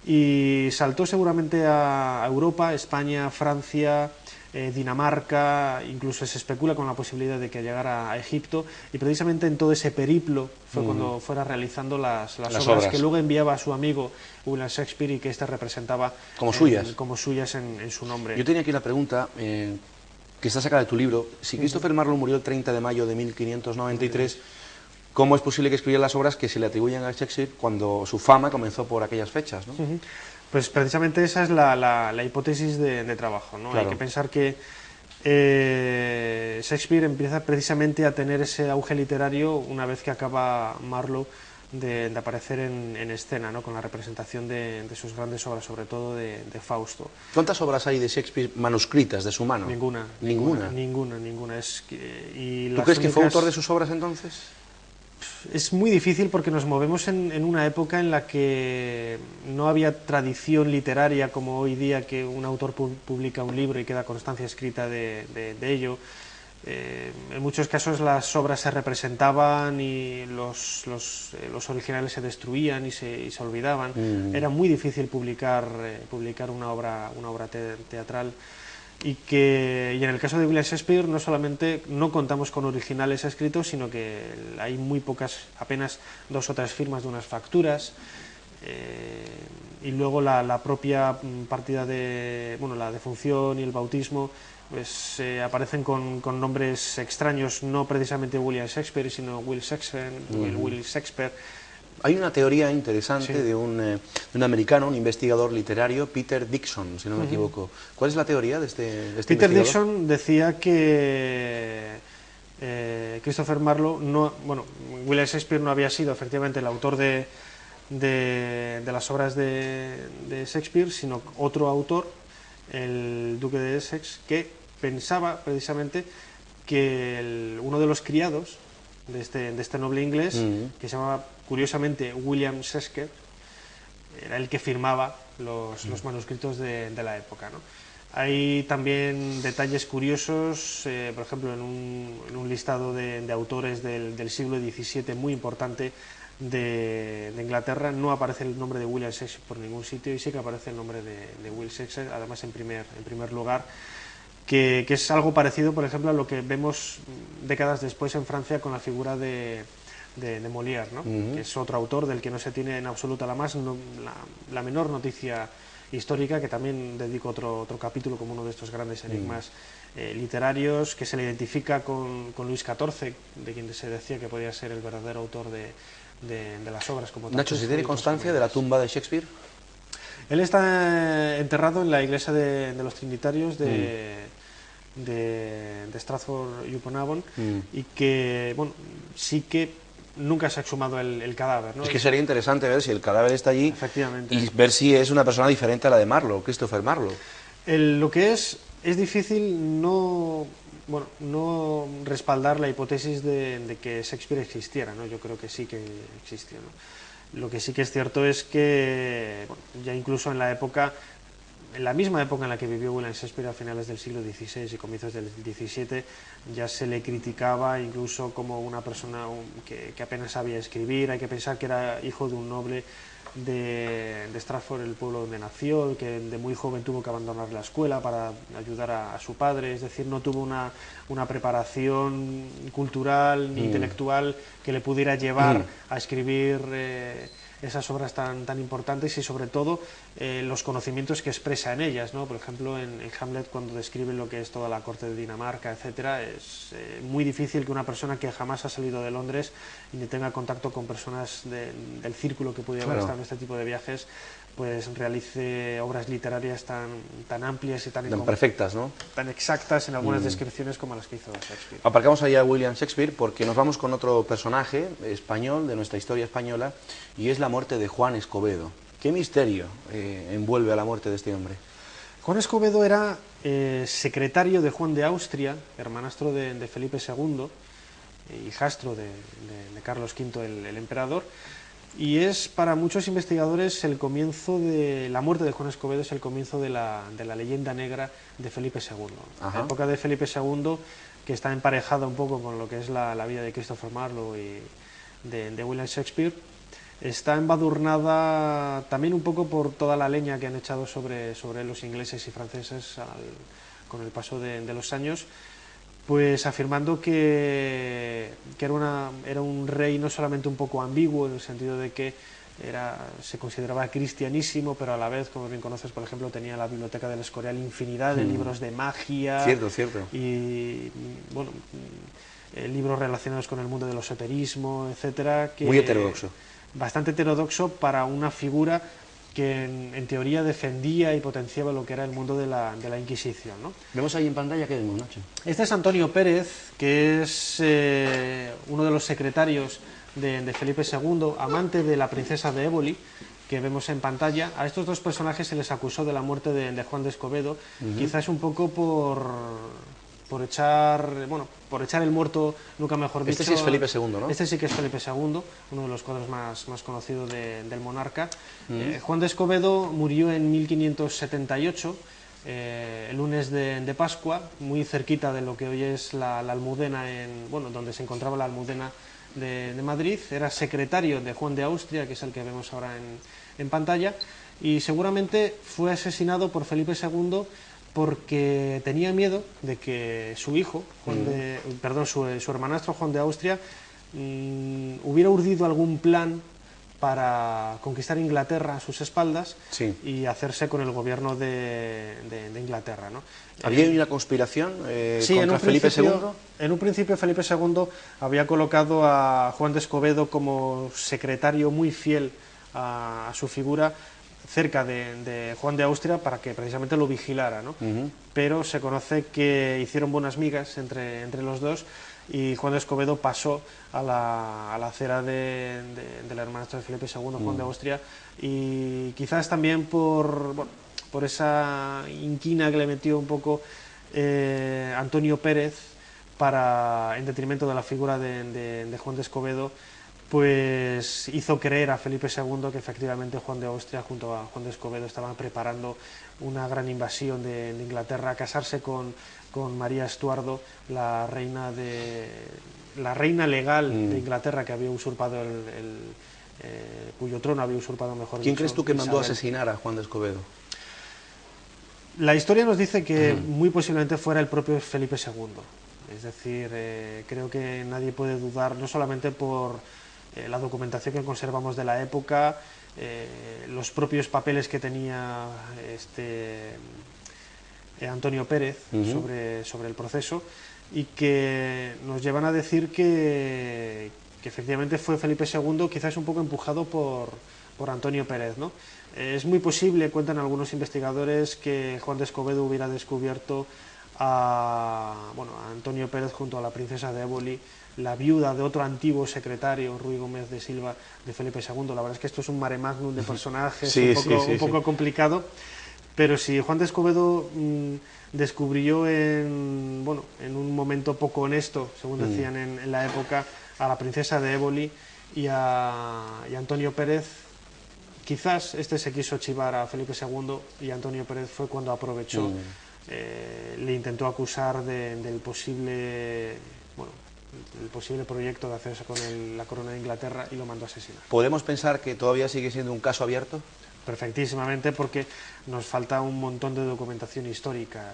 y saltó seguramente a Europa, España, Francia, Dinamarca, incluso se especula con la posibilidad de que llegara a Egipto, y precisamente en todo ese periplo fue cuando fuera realizando las obras que luego enviaba a su amigo William Shakespeare y que éste representaba como suyas en su nombre. Yo tenía aquí la pregunta, que está sacada de tu libro. Si Christopher Marlowe murió el 30 de mayo de 1593, ¿cómo es posible que escribiera las obras que se le atribuyen a Shakespeare cuando su fama comenzó por aquellas fechas, ¿no? Pues precisamente esa es la hipótesis de trabajo, ¿no? Claro. Hay que pensar que Shakespeare empieza precisamente a tener ese auge literario una vez que acaba Marlowe de aparecer en escena, ¿no?, con la representación de sus grandes obras, sobre todo de Fausto. ¿Cuántas obras hay de Shakespeare manuscritas de su mano? Ninguna. ¿Ninguna? Ninguna. ¿Tú crees que fue autor de sus obras entonces? Es muy difícil porque nos movemos en una época en la que no había tradición literaria como hoy día, que un autor publica un libro y queda constancia escrita de ello. En muchos casos las obras se representaban y los originales se destruían y se olvidaban. Era muy difícil publicar una obra teatral. Y en el caso de William Shakespeare no solamente no contamos con originales escritos, sino que hay muy pocas, apenas 2 o 3 firmas de unas facturas, y luego la propia partida la defunción y el bautismo, pues aparecen con nombres extraños, no precisamente William Shakespeare, sino Will Shakespeare. Hay una teoría interesante de un americano, un investigador literario, Peter Dixon, si no me equivoco. ¿Cuál es la teoría de este Peter investigador? Dixon decía que Christopher Marlowe, William Shakespeare no había sido efectivamente el autor de las obras de Shakespeare, sino otro autor, el duque de Essex, que pensaba precisamente que uno de los criados de este noble inglés, que se llamaba curiosamente William Shakespeare, era el que firmaba los manuscritos de la época, ¿no? Hay también detalles curiosos, por ejemplo, en un listado de autores del siglo XVII muy importante de Inglaterra, no aparece el nombre de William Shakespeare por ningún sitio, y sí que aparece el nombre de Will Shakespeare, además en primer lugar, que es algo parecido, por ejemplo, a lo que vemos décadas después en Francia con la figura de Molière, ¿no? Que es otro autor del que no se tiene en absoluto la menor noticia histórica, que también dedico otro capítulo como uno de estos grandes enigmas literarios, que se le identifica con Luis XIV, de quien se decía que podía ser el verdadero autor de las obras como tal. Nacho, ¿se tiene constancia de la tumba de Shakespeare? Él está enterrado en la iglesia de los Trinitarios de Stratford-upon-Avon, y que, bueno, sí que nunca se ha exhumado el cadáver, ¿no? Es que sería interesante ver si el cadáver está allí y ver si es una persona diferente a la de Marlowe, Christopher Marlowe. Lo que es difícil no respaldar la hipótesis de que Shakespeare existiera, ¿no? Yo creo que sí que existió, ¿no? Lo que sí que es cierto es que, bueno, ya incluso en la misma época en la que vivió William Shakespeare, a finales del siglo XVI y comienzos del XVII, ya se le criticaba incluso como una persona que apenas sabía escribir. Hay que pensar que era hijo de un noble de Stratford, el pueblo donde nació, que de muy joven tuvo que abandonar la escuela para ayudar a su padre, es decir, no tuvo una preparación cultural ni intelectual que le pudiera llevar a escribir esas obras tan importantes, y sobre todo los conocimientos que expresa en ellas, ¿no? Por ejemplo, en Hamlet, cuando describe lo que es toda la corte de Dinamarca, etcétera, es muy difícil que una persona que jamás ha salido de Londres y ni tenga contacto con personas del círculo que pudiera haber estado en este tipo de viajes, pues realice obras literarias tan amplias y tan perfectas, ¿no? Tan exactas en algunas descripciones como las que hizo Shakespeare. Aparcamos allá a William Shakespeare porque nos vamos con otro personaje español de nuestra historia española, y es la muerte de Juan Escobedo. ¿Qué misterio envuelve a la muerte de este hombre? Juan Escobedo era secretario de Juan de Austria, hermanastro de Felipe II, hijastro de Carlos V, el emperador. Y es para muchos investigadores el comienzo de la muerte de Juan Escobedo, es el comienzo de la leyenda negra de Felipe II. La época de Felipe II, que está emparejada un poco con lo que es la vida de Christopher Marlowe y de William Shakespeare, está embadurnada también un poco por toda la leña que han echado sobre los ingleses y franceses con el paso de los años, pues afirmando que era un rey no solamente un poco ambiguo, en el sentido de que se consideraba cristianísimo, pero a la vez, como bien conoces, por ejemplo, tenía la biblioteca del Escorial infinidad de libros de magia. Cierto. Y, bueno, libros relacionados con el mundo del esoterismo, etcétera. Muy heterodoxo. Bastante heterodoxo para una figura que en teoría defendía y potenciaba lo que era el mundo de la Inquisición, ¿no? Vemos ahí en pantalla, ¿qué vemos, Nacho? Este es Antonio Pérez, que es uno de los secretarios de Felipe II, amante de la princesa de Éboli, que vemos en pantalla. A estos dos personajes se les acusó de la muerte de Juan de Escobedo, quizás un poco por echar el muerto, nunca mejor dicho. Este sí es Felipe II, ¿no? Este sí que es Felipe II, uno de los cuadros más conocidos del monarca. Juan de Escobedo murió en 1578, el lunes de Pascua, muy cerquita de lo que hoy es la Almudena, donde se encontraba la Almudena de Madrid. Era secretario de Juan de Austria, que es el que vemos ahora en pantalla, y seguramente fue asesinado por Felipe II porque tenía miedo de que su hijo, su hermanastro Juan de Austria, hubiera urdido algún plan para conquistar Inglaterra a sus espaldas y hacerse con el gobierno de Inglaterra, ¿no? ¿Había una conspiración contra Felipe II? En un principio Felipe II había colocado a Juan de Escobedo como secretario muy fiel a su figura, cerca de Juan de Austria, para que precisamente lo vigilara, ¿no? Pero se conoce que hicieron buenas migas entre los dos, y Juan de Escobedo pasó a la acera del hermanastro de Felipe II, Juan de Austria, y quizás también por esa inquina que le metió un poco Antonio Pérez, en detrimento de la figura de Juan de Escobedo, pues hizo creer a Felipe II que efectivamente Juan de Austria junto a Juan de Escobedo estaban preparando una gran invasión de Inglaterra, a casarse con María Estuardo, la reina legal de Inglaterra, que había usurpado cuyo trono había usurpado, mejor dicho, ¿Quién crees tú que mandó a Isabel. asesinar a Juan de Escobedo? La historia nos dice que muy posiblemente fuera el propio Felipe II. Es decir, creo que nadie puede dudar, no solamente por la documentación que conservamos de la época, los propios papeles que tenía Antonio Pérez sobre el proceso, y que nos llevan a decir que efectivamente fue Felipe II, quizás un poco empujado por Antonio Pérez, ¿no? Es muy posible, cuentan algunos investigadores, que Juan de Escobedo hubiera descubierto a Antonio Pérez junto a la princesa de Éboli, la viuda de otro antiguo secretario, Ruy Gómez de Silva, de Felipe II. La verdad es que esto es un mare magnum de personajes, un poco complicado, pero si Juan de Escobedo descubrió en un momento poco honesto, según decían en la época, a la princesa de Éboli y a Antonio Pérez, quizás se quiso chivar a Felipe II, y Antonio Pérez fue cuando aprovechó, le intentó acusar del posible proyecto de hacerse con la corona de Inglaterra, y lo mandó a asesinar. ¿Podemos pensar que todavía sigue siendo un caso abierto? Perfectísimamente, porque nos falta un montón de documentación histórica.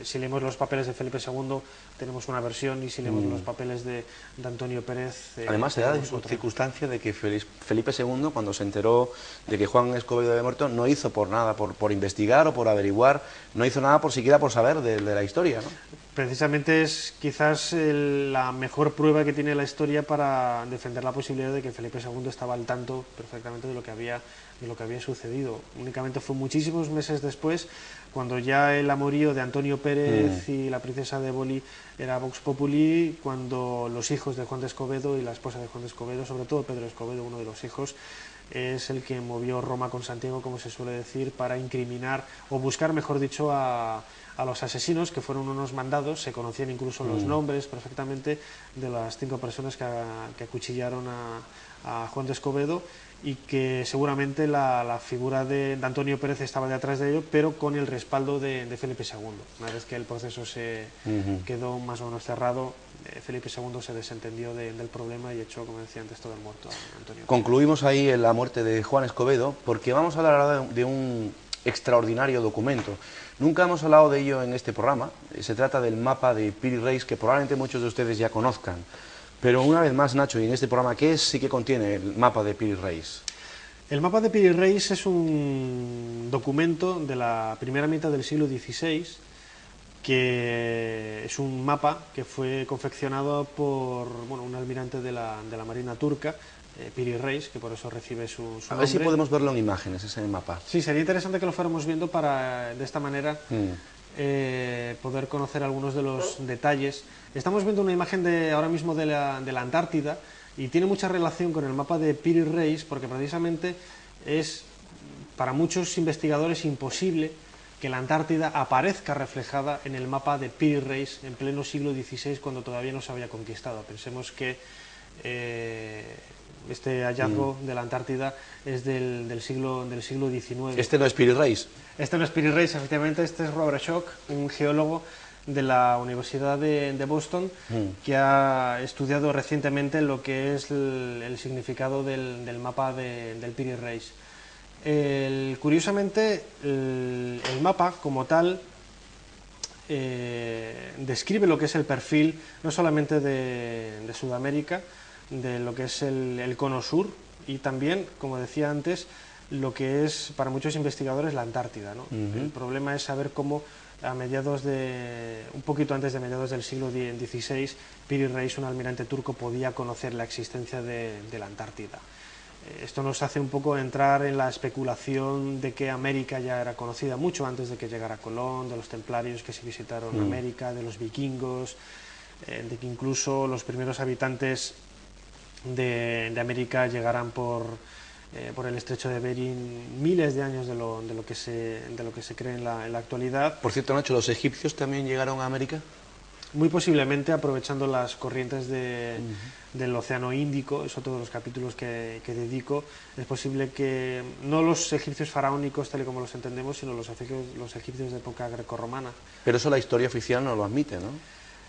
Si leemos los papeles de Felipe II tenemos una versión, y si leemos los papeles de Antonio Pérez... Además se da la circunstancia de que Felipe II, cuando se enteró de que Juan Escobedo había muerto, no hizo por nada, por investigar o por averiguar, no hizo nada siquiera por saber de la historia, ¿no? Precisamente es quizás la mejor prueba que tiene la historia para defender la posibilidad de que Felipe II estaba al tanto perfectamente de lo que había sucedido. Únicamente fue muchísimos meses después, cuando ya el amorío de Antonio Pérez y la princesa de Éboli era Vox Populi, cuando los hijos de Juan de Escobedo y la esposa de Juan de Escobedo, sobre todo Pedro Escobedo, uno de los hijos, es el que movió Roma con Santiago, como se suele decir, para incriminar, o buscar, mejor dicho, a los asesinos, que fueron unos mandados. Se conocían incluso los nombres perfectamente de las 5 personas que acuchillaron a Juan de Escobedo, y que seguramente la figura de Antonio Pérez estaba detrás de ello, pero con el respaldo de Felipe II. Una vez que el proceso se quedó más o menos cerrado, Felipe II se desentendió del problema y echó, como decía antes, todo el muerto a Antonio Pérez. Concluimos ahí en la muerte de Juan Escobedo, porque vamos a hablar ahora de un extraordinario documento. Nunca hemos hablado de ello en este programa. Se trata del mapa de Piri Reis, que probablemente muchos de ustedes ya conozcan. Pero una vez más, Nacho, y en este programa, ¿qué es y qué contiene el mapa de Piri Reis? El mapa de Piri Reis es un documento de la primera mitad del siglo XVI, que es un mapa que fue confeccionado por un almirante de la Marina turca, Piri Reis, que por eso recibe su nombre. A ver si podemos verlo en imágenes, ese mapa. Sí, sería interesante que lo fuéramos viendo para, de esta manera, poder conocer algunos de los detalles. Estamos viendo una imagen ahora mismo de la Antártida, y tiene mucha relación con el mapa de Piri Reis, porque precisamente es, para muchos investigadores, imposible que la Antártida aparezca reflejada en el mapa de Piri Reis en pleno siglo XVI, cuando todavía no se había conquistado. Pensemos que este hallazgo de la Antártida es del siglo XIX. ¿Este no es Piri Reis? Este no es Piri Reis, efectivamente. Este es Robert Schoch, un geólogo de la Universidad de Boston, que ha estudiado recientemente lo que es el significado del mapa del Piri Reis. Curiosamente, el mapa como tal describe lo que es el perfil no solamente de Sudamérica, de lo que es el cono sur, y también, como decía antes, lo que es para muchos investigadores la Antártida, ¿no? El problema es saber cómo un poquito antes de mediados del siglo XVI, Piri Reis, un almirante turco, podía conocer la existencia de la Antártida. Esto nos hace un poco entrar en la especulación de que América ya era conocida mucho antes de que llegara Colón, de los templarios que se visitaron América, de los vikingos, de que incluso los primeros habitantes de América llegaran por el estrecho de Bering miles de años de lo que se cree en la actualidad. Por cierto, Nacho, ¿los egipcios también llegaron a América? muy posiblemente aprovechando las corrientes del Océano Índico. Es otro de los capítulos que dedico. Es posible que no los egipcios faraónicos tal y como los entendemos, sino los egipcios de época grecorromana. Pero eso la historia oficial no lo admite, ¿no?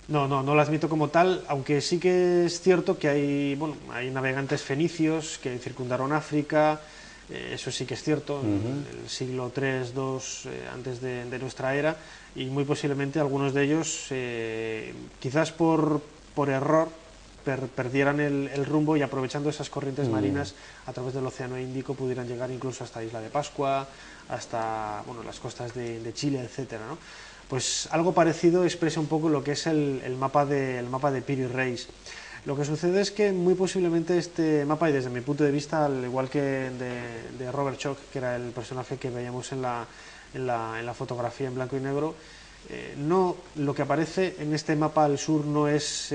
No lo admito como tal, aunque sí que es cierto que hay navegantes fenicios que circundaron África. Eso sí que es cierto, en el siglo III, II antes de nuestra era, y muy posiblemente algunos de ellos, quizás por error, perdieran el rumbo y aprovechando esas corrientes marinas a través del Océano Índico pudieran llegar incluso hasta Isla de Pascua, hasta las costas de Chile, etcétera, ¿no? Pues algo parecido expresa un poco lo que es el mapa de Piri Reis. Lo que sucede es que muy posiblemente este mapa, y desde mi punto de vista, al igual que de Robert Schoch, que era el personaje que veíamos en la fotografía en blanco y negro, lo que aparece en este mapa al sur no es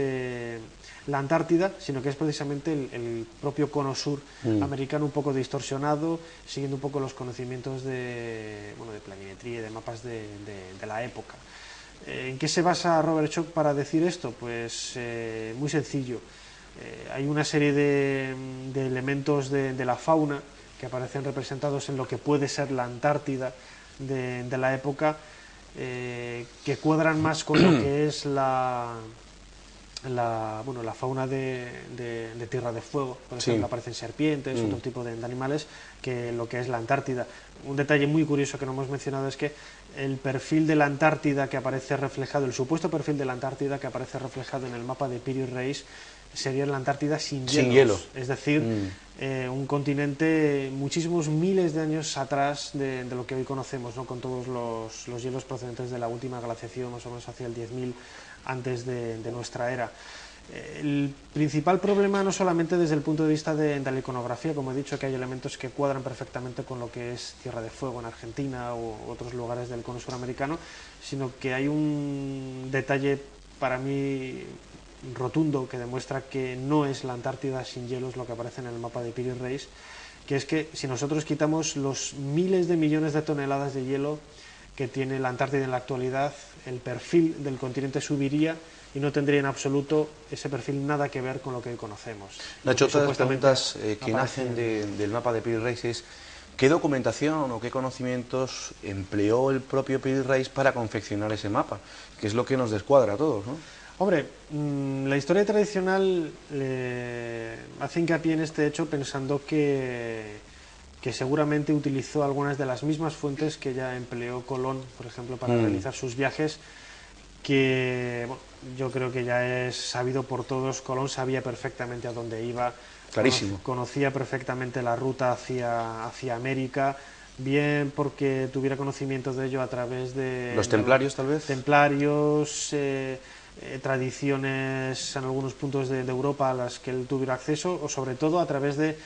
la Antártida, sino que es precisamente el propio cono sur americano, un poco distorsionado, siguiendo un poco los conocimientos de planimetría y de mapas de la época. ¿En qué se basa Robert Schoch para decir esto? Pues muy sencillo. Hay una serie de elementos de la fauna que aparecen representados en lo que puede ser la Antártida de la época, que cuadran más con lo que es la fauna de Tierra de Fuego. Por ejemplo, aparecen serpientes, otro tipo de animales, que lo que es la Antártida. Un detalle muy curioso que no hemos mencionado es que el perfil de la Antártida que aparece reflejado, el supuesto perfil de la Antártida que aparece reflejado en el mapa de Piri Reis, sería la Antártida sin hielo. Es decir, un continente muchísimos miles de años atrás de lo que hoy conocemos, ¿no? Con todos los hielos procedentes de la última glaciación, más o menos hacia el 10.000 antes de nuestra era. El principal problema, no solamente desde el punto de vista de la iconografía, como he dicho, que hay elementos que cuadran perfectamente con lo que es Tierra de Fuego en Argentina u otros lugares del cono suramericano, sino que hay un detalle para mí rotundo que demuestra que no es la Antártida sin hielos lo que aparece en el mapa de Piri Reis, que es que si nosotros quitamos los miles de millones de toneladas de hielo que tiene la Antártida en la actualidad, el perfil del continente subiría y no tendría en absoluto ese perfil nada que ver con lo que hoy conocemos. Nacho, otra de las preguntas que nacen del mapa de Piri Reis es ¿qué documentación o qué conocimientos empleó el propio Piri Reis para confeccionar ese mapa? Que es lo que nos descuadra a todos, ¿no? Hombre, la historia tradicional hace hincapié en este hecho pensando que seguramente utilizó algunas de las mismas fuentes que ya empleó Colón, por ejemplo, para realizar sus viajes, que yo creo que ya es sabido por todos. Colón sabía perfectamente a dónde iba, clarísimo, conocía perfectamente la ruta hacia América, bien porque tuviera conocimiento de ello a través de... ¿Los templarios, tal vez? Templarios, tradiciones en algunos puntos de Europa a las que él tuviera acceso, o sobre todo a través de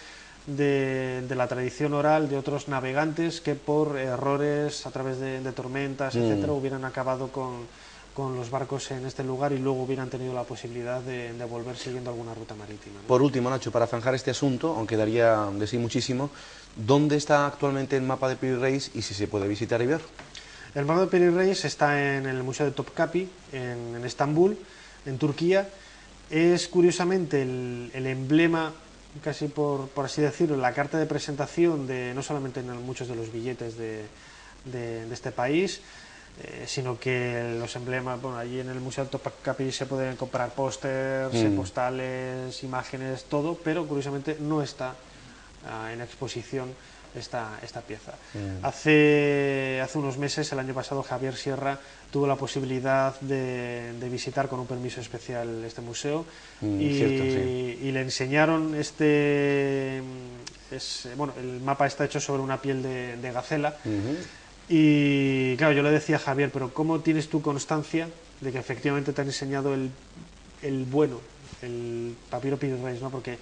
la tradición oral de otros navegantes que por errores, a través de tormentas, etcétera, hubieran acabado con los barcos en este lugar y luego hubieran tenido la posibilidad de volver siguiendo alguna ruta marítima, ¿no? Por último, Nacho, para zanjar este asunto, aunque daría de sí muchísimo, ¿dónde está actualmente el mapa de Piri Reis y si se puede visitar y ver? El mapa de Piri Reis está en el Museo de Topkapi, en Estambul, en Turquía. Es curiosamente el emblema, casi por así decirlo, la carta de presentación de no solamente en muchos de los billetes de este país, sino que los emblemas, allí en el Museo de Topkapi se pueden comprar pósters, postales, imágenes, todo, pero curiosamente no está en exposición esta pieza. Hace unos meses, el año pasado, Javier Sierra tuvo la posibilidad de visitar con un permiso especial este museo y le enseñaron el mapa está hecho sobre una piel de gacela. Y claro, yo le decía a Javier, pero ¿cómo tienes tú constancia de que efectivamente te han enseñado el papiro Piri Reis, ¿no? Porque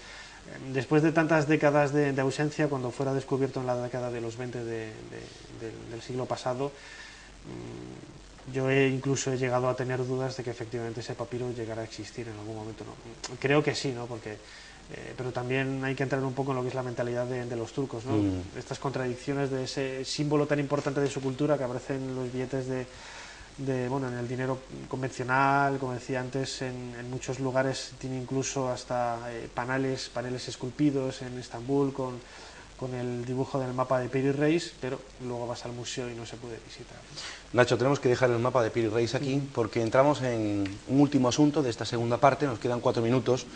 después de tantas décadas de ausencia, cuando fuera descubierto en la década de los 20 del siglo pasado, yo incluso he llegado a tener dudas de que efectivamente ese papiro llegara a existir en algún momento, ¿no? Creo que sí, ¿no? Pero también hay que entrar un poco en lo que es la mentalidad de los turcos, ¿no? Estas contradicciones de ese símbolo tan importante de su cultura que aparece en los billetes bueno, en el dinero convencional, como decía antes, en muchos lugares tiene incluso hasta paneles esculpidos en Estambul con el dibujo del mapa de Piri Reis, pero luego vas al museo y no se puede visitar. Nacho, tenemos que dejar el mapa de Piri Reis aquí porque entramos en un último asunto de esta segunda parte, nos quedan 4 minutos.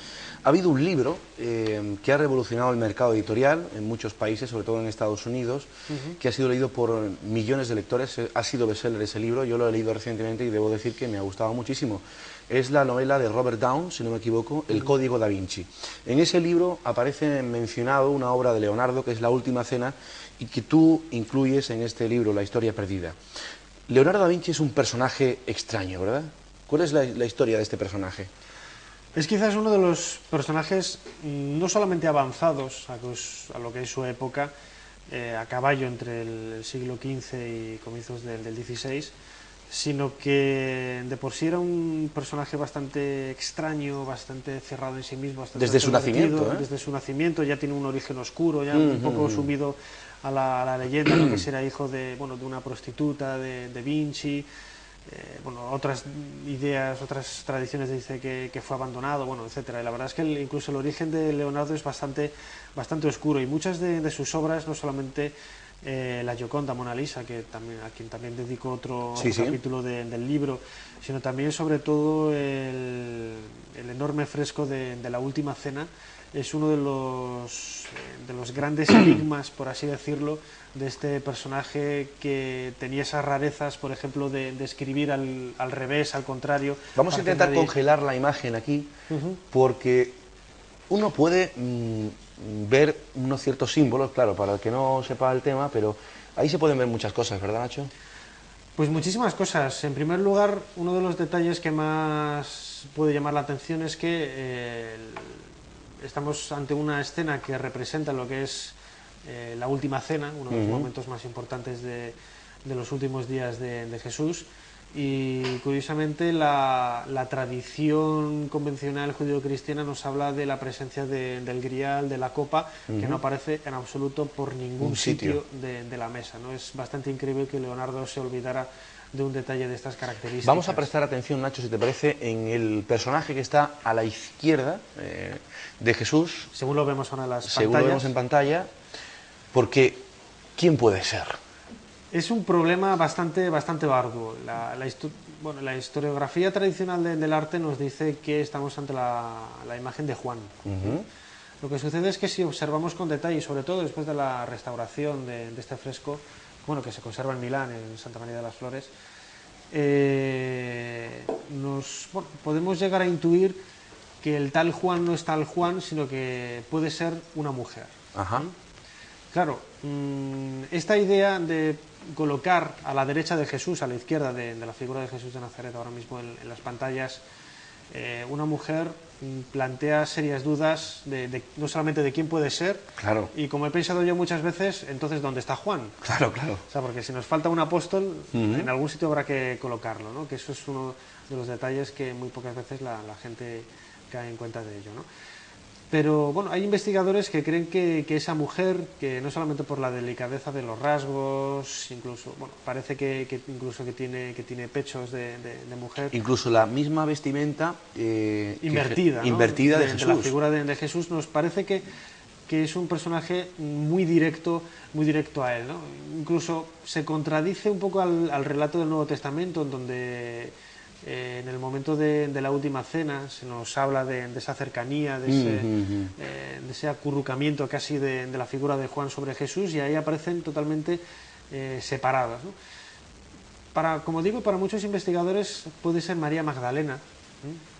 Ha habido un libro que ha revolucionado el mercado editorial en muchos países, sobre todo en Estados Unidos, que ha sido leído por millones de lectores, ha sido bestseller ese libro, yo lo he leído recientemente y debo decir que me ha gustado muchísimo. Es la novela de Robert Downes, si no me equivoco, El Código da Vinci. En ese libro aparece mencionado una obra de Leonardo, que es La Última Cena, y que tú incluyes en este libro, La Historia Perdida. Leonardo da Vinci es un personaje extraño, ¿verdad? ¿Cuál es la historia de este personaje? Es quizás uno de los personajes no solamente avanzados a lo que es su época, a caballo entre el siglo XV y comienzos del XVI, sino que de por sí era un personaje bastante extraño, bastante cerrado en sí mismo. Bastante desde su nacimiento, ¿eh? Desde su nacimiento ya tiene un origen oscuro, ya un poco sumido a la leyenda, ¿no? Que era hijo de, bueno, de una prostituta, de Vinci. Bueno, otras ideas, otras tradiciones dice que fue abandonado, bueno, etcétera. Y la verdad es que incluso el origen de Leonardo es bastante oscuro, y muchas de sus obras, no solamente la Gioconda, Mona Lisa, a quien también dedico otro capítulo del libro, sino también sobre todo el enorme fresco de La Última Cena. Es uno de los grandes enigmas, por así decirlo, de este personaje, que tenía esas rarezas, por ejemplo, de escribir al revés, al contrario. Vamos a intentar congelar la imagen aquí, porque uno puede ver unos ciertos símbolos, claro, para el que no sepa el tema, pero ahí se pueden ver muchas cosas, ¿verdad, Nacho? Pues muchísimas cosas. En primer lugar, uno de los detalles que más puede llamar la atención es que estamos ante una escena que representa lo que es la Última Cena, uno de los momentos más importantes de los últimos días de Jesús, y curiosamente la tradición convencional judío-cristiana nos habla de la presencia del grial, de la copa, que no aparece en absoluto por ningún sitio de la mesa, ¿no? Es bastante increíble que Leonardo se olvidara de un detalle de estas características. Vamos a prestar atención, Nacho, si te parece, en el personaje que está a la izquierda de Jesús. Según lo vemos ahora en las pantallas. Según lo vemos en pantalla, porque ¿quién puede ser? Es un problema bastante arduo. La historiografía tradicional del arte nos dice que estamos ante la imagen de Juan. Lo que sucede es que si observamos con detalle, y sobre todo después de la restauración de este fresco, bueno, que se conserva en Milán, en Santa María de las Flores, podemos llegar a intuir que el tal Juan no es tal Juan, sino que puede ser una mujer. Claro, esta idea de colocar a la derecha de Jesús, a la izquierda de la figura de Jesús de Nazaret, ahora mismo en las pantallas, una mujer, plantea serias dudas no solamente de quién puede ser, claro, y como he pensado yo muchas veces, entonces ¿dónde está Juan? Claro, claro. O sea, porque si nos falta un apóstol, en algún sitio habrá que colocarlo, ¿no? Que eso es uno de los detalles que muy pocas veces la gente cae en cuenta de ello, ¿no? Pero bueno, hay investigadores que creen que esa mujer, que no solamente por la delicadeza de los rasgos, incluso, bueno, parece que incluso que tiene pechos de mujer. Incluso la misma vestimenta invertida, ¿no? Invertida de Jesús. De la figura de Jesús, nos parece que es un personaje muy directo a él, ¿no? Incluso se contradice un poco al relato del Nuevo Testamento, en donde en el momento de la Última Cena se nos habla de esa cercanía, de ese acurrucamiento casi de la figura de Juan sobre Jesús, y ahí aparecen totalmente separadas, ¿no? Como digo, para muchos investigadores puede ser María Magdalena,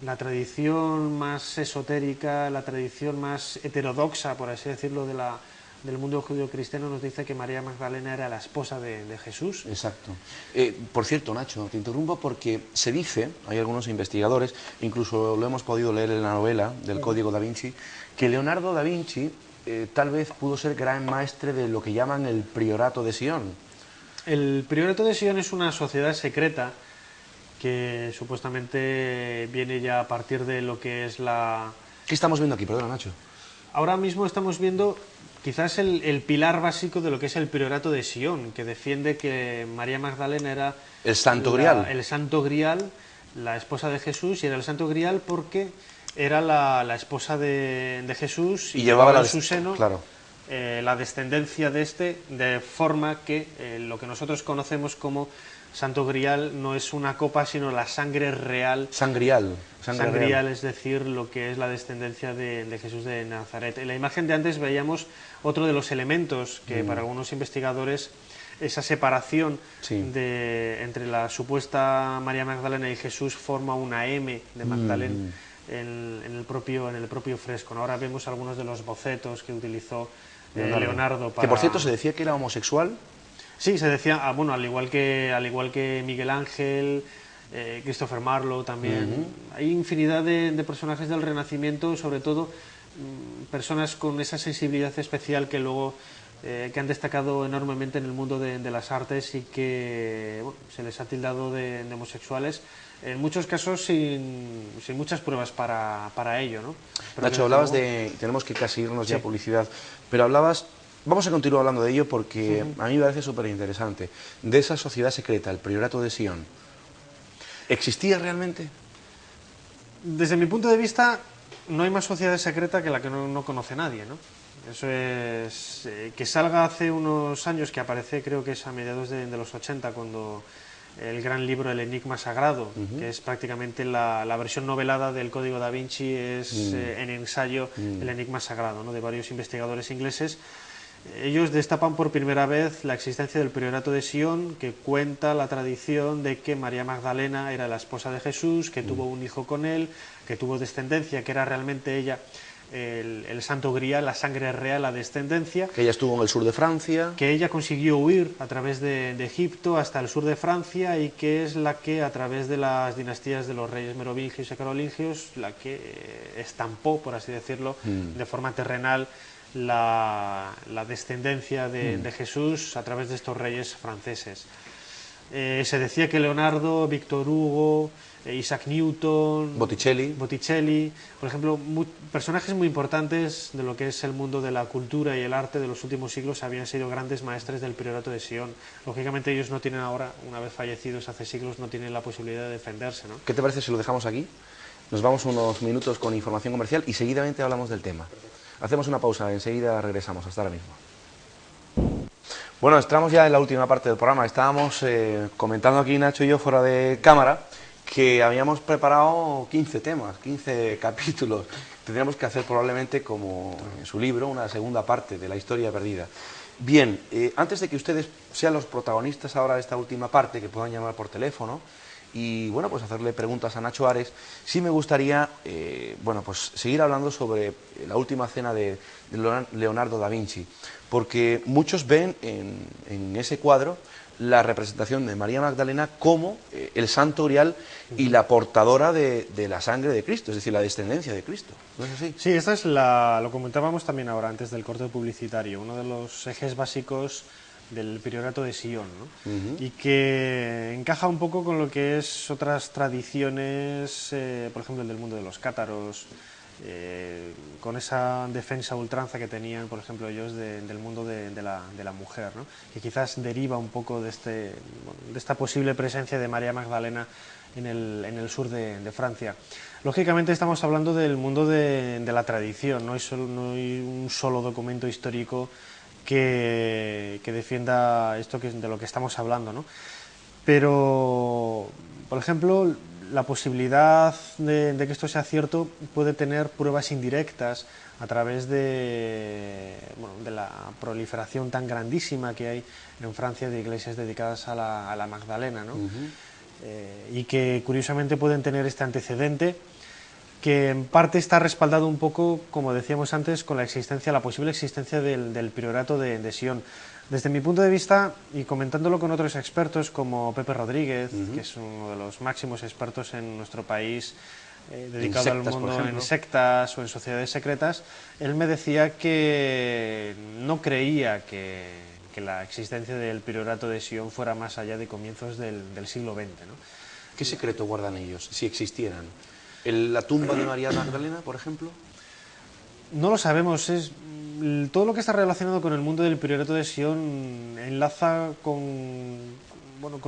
la tradición más esotérica, la tradición más heterodoxa, por así decirlo, del mundo judío-cristiano nos dice que María Magdalena era la esposa de Jesús. Exacto. Por cierto, Nacho, te interrumpo porque se dice, hay algunos investigadores, incluso lo hemos podido leer en la novela del Código da Vinci, que Leonardo da Vinci tal vez pudo ser gran maestre de lo que llaman el Priorato de Sion. El Priorato de Sion es una sociedad secreta que supuestamente viene ya a partir de lo que es la... ¿Qué estamos viendo aquí? Perdona, Nacho. Ahora mismo estamos viendo quizás el pilar básico de lo que es el priorato de Sion, que defiende que María Magdalena era el Santo Grial. El Santo Grial, la esposa de Jesús, y era el Santo Grial porque era la esposa de Jesús y llevaba en su seno, claro, la descendencia de este, de forma que lo que nosotros conocemos como Santo Grial no es una copa, sino la sangre real. Sangrial. Sangrial, es decir, lo que es la descendencia de Jesús de Nazaret. En la imagen de antes veíamos otro de los elementos que para algunos investigadores, esa separación entre la supuesta María Magdalena y Jesús forma una M de Magdalena en el propio fresco, ¿no? Ahora vemos algunos de los bocetos que utilizó Leonardo para... Que por cierto se decía que era homosexual. Sí, se decía, bueno, al igual que Miguel Ángel, Christopher Marlowe también. Hay infinidad de personajes del Renacimiento, sobre todo personas con esa sensibilidad especial que luego que han destacado enormemente en el mundo de las artes y que bueno, se les ha tildado de homosexuales, en muchos casos sin muchas pruebas para ello, ¿no? Pero Nacho, hablabas de... Tenemos que casi irnos ya a publicidad, pero hablabas... Vamos a continuar hablando de ello porque a mí me parece súper interesante. De esa sociedad secreta, el Priorato de Sion, ¿existía realmente? Desde mi punto de vista, no hay más sociedad secreta que la que no conoce nadie, ¿no? Eso es... que salga hace unos años, que aparece, creo que es a mediados de los 80, cuando el gran libro El Enigma Sagrado, que es prácticamente la versión novelada del Código da Vinci, es en ensayo El Enigma Sagrado, ¿no? De varios investigadores ingleses. Ellos destapan por primera vez la existencia del Priorato de Sion, que cuenta la tradición de que María Magdalena era la esposa de Jesús, que tuvo un hijo con él, que tuvo descendencia, que era realmente ella el Santo Grial, la sangre real, la descendencia. Que ella estuvo en el sur de Francia. Que ella consiguió huir a través de Egipto hasta el sur de Francia y que es la que, a través de las dinastías de los reyes merovingios y carolingios, la que estampó, por así decirlo, de forma terrenal la descendencia de Jesús a través de estos reyes franceses. Se decía que Leonardo, Víctor Hugo, Isaac Newton, Botticelli, por ejemplo, personajes muy importantes de lo que es el mundo de la cultura y el arte de los últimos siglos habían sido grandes maestres del Priorato de Sion. Lógicamente ellos no tienen ahora, una vez fallecidos hace siglos, no tienen la posibilidad de defenderse, ¿no? ¿Qué te parece si lo dejamos aquí? Nos vamos unos minutos con información comercial y seguidamente hablamos del tema. Hacemos una pausa, enseguida regresamos. Hasta ahora mismo. Bueno, estamos ya en la última parte del programa. Estábamos comentando aquí, Nacho y yo, fuera de cámara, que habíamos preparado 15 temas, 15 capítulos. Tendríamos que hacer probablemente, como en su libro, una segunda parte de la historia perdida. Bien, antes de que ustedes sean los protagonistas ahora de esta última parte, que puedan llamar por teléfono, y bueno, pues hacerle preguntas a Nacho Ares, sí me gustaría bueno, pues seguir hablando sobre la última cena de Leonardo da Vinci, porque muchos ven en ese cuadro la representación de María Magdalena como el Santo Grial y la portadora de la sangre de Cristo, es decir, la descendencia de Cristo. ¿No es así? Sí, esta es lo comentábamos también ahora antes del corte publicitario, uno de los ejes básicos del Priorato de Sion, ¿no? Y que encaja un poco con lo que es otras tradiciones, por ejemplo el del mundo de los cátaros, con esa defensa a ultranza que tenían, por ejemplo, ellos del mundo de la mujer, ¿no? Que quizás deriva un poco de esta posible presencia de María Magdalena en el sur de Francia. Lógicamente estamos hablando del mundo de la tradición, no hay un solo documento histórico que defienda esto de lo que estamos hablando, ¿no? Pero, por ejemplo, la posibilidad de que esto sea cierto puede tener pruebas indirectas a través de la proliferación tan grandísima que hay en Francia de iglesias dedicadas a la Magdalena, ¿no? Y que curiosamente pueden tener este antecedente, que en parte está respaldado un poco, como decíamos antes, con la posible existencia del Priorato de Sion. Desde mi punto de vista, y comentándolo con otros expertos como Pepe Rodríguez, que es uno de los máximos expertos en nuestro país, dedicado al mundo en sectas o en sociedades secretas, él me decía que no creía que la existencia del Priorato de Sion fuera más allá de comienzos del siglo XX, ¿no? ¿Qué secreto guardan ellos, si existieran? ¿La tumba de María Magdalena, por ejemplo? No lo sabemos, todo lo que está relacionado con el mundo del Priorato de Sion enlaza con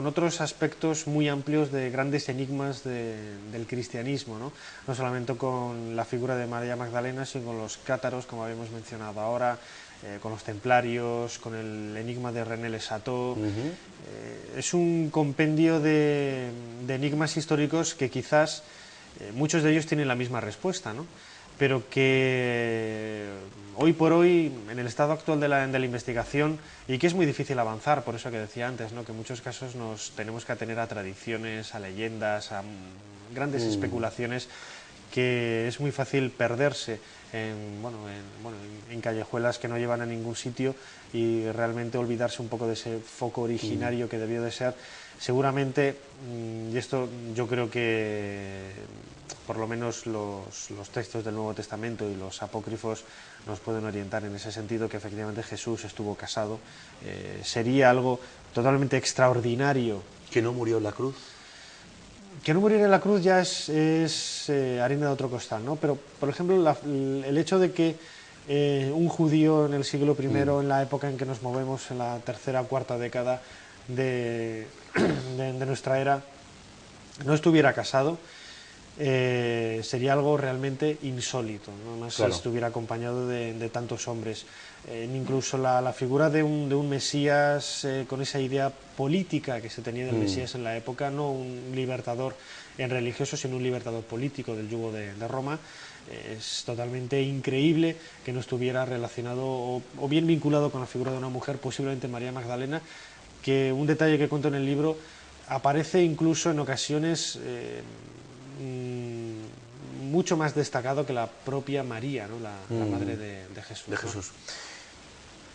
otros aspectos muy amplios de grandes enigmas del cristianismo, ¿no? No solamente con la figura de María Magdalena, sino con los cátaros, como habíamos mencionado ahora, con los templarios, con el enigma de René Le Chateau. Es un compendio de enigmas históricos que quizás muchos de ellos tienen la misma respuesta, ¿no? Pero que hoy por hoy, en el estado actual de la investigación, y que es muy difícil avanzar, por eso que decía antes, ¿no? Que en muchos casos nos tenemos que atener a tradiciones, a leyendas, a grandes especulaciones, que es muy fácil perderse en callejuelas que no llevan a ningún sitio y realmente olvidarse un poco de ese foco originario que debió de ser. Seguramente, y esto yo creo que por lo menos los textos del Nuevo Testamento y los apócrifos nos pueden orientar en ese sentido, que efectivamente Jesús estuvo casado. Sería algo totalmente extraordinario. ¿Que no murió en la cruz? Que no muriera en la cruz ya es harina de otro costal, ¿no? Pero, por ejemplo, el hecho de que un judío en el siglo I, en la época en que nos movemos, en la tercera o cuarta década de nuestra era, no estuviera casado, sería algo realmente insólito, ¿no? Más claro. si estuviera acompañado de tantos hombres. Incluso la figura de un Mesías con esa idea política que se tenía del Mesías en la época, no un libertador en religioso, sino un libertador político del yugo de Roma. Es totalmente increíble que no estuviera relacionado o bien vinculado con la figura de una mujer, posiblemente María Magdalena, que un detalle que cuento en el libro aparece incluso en ocasiones mucho más destacado que la propia María, ¿no? la madre de Jesús. De Jesús. ¿No?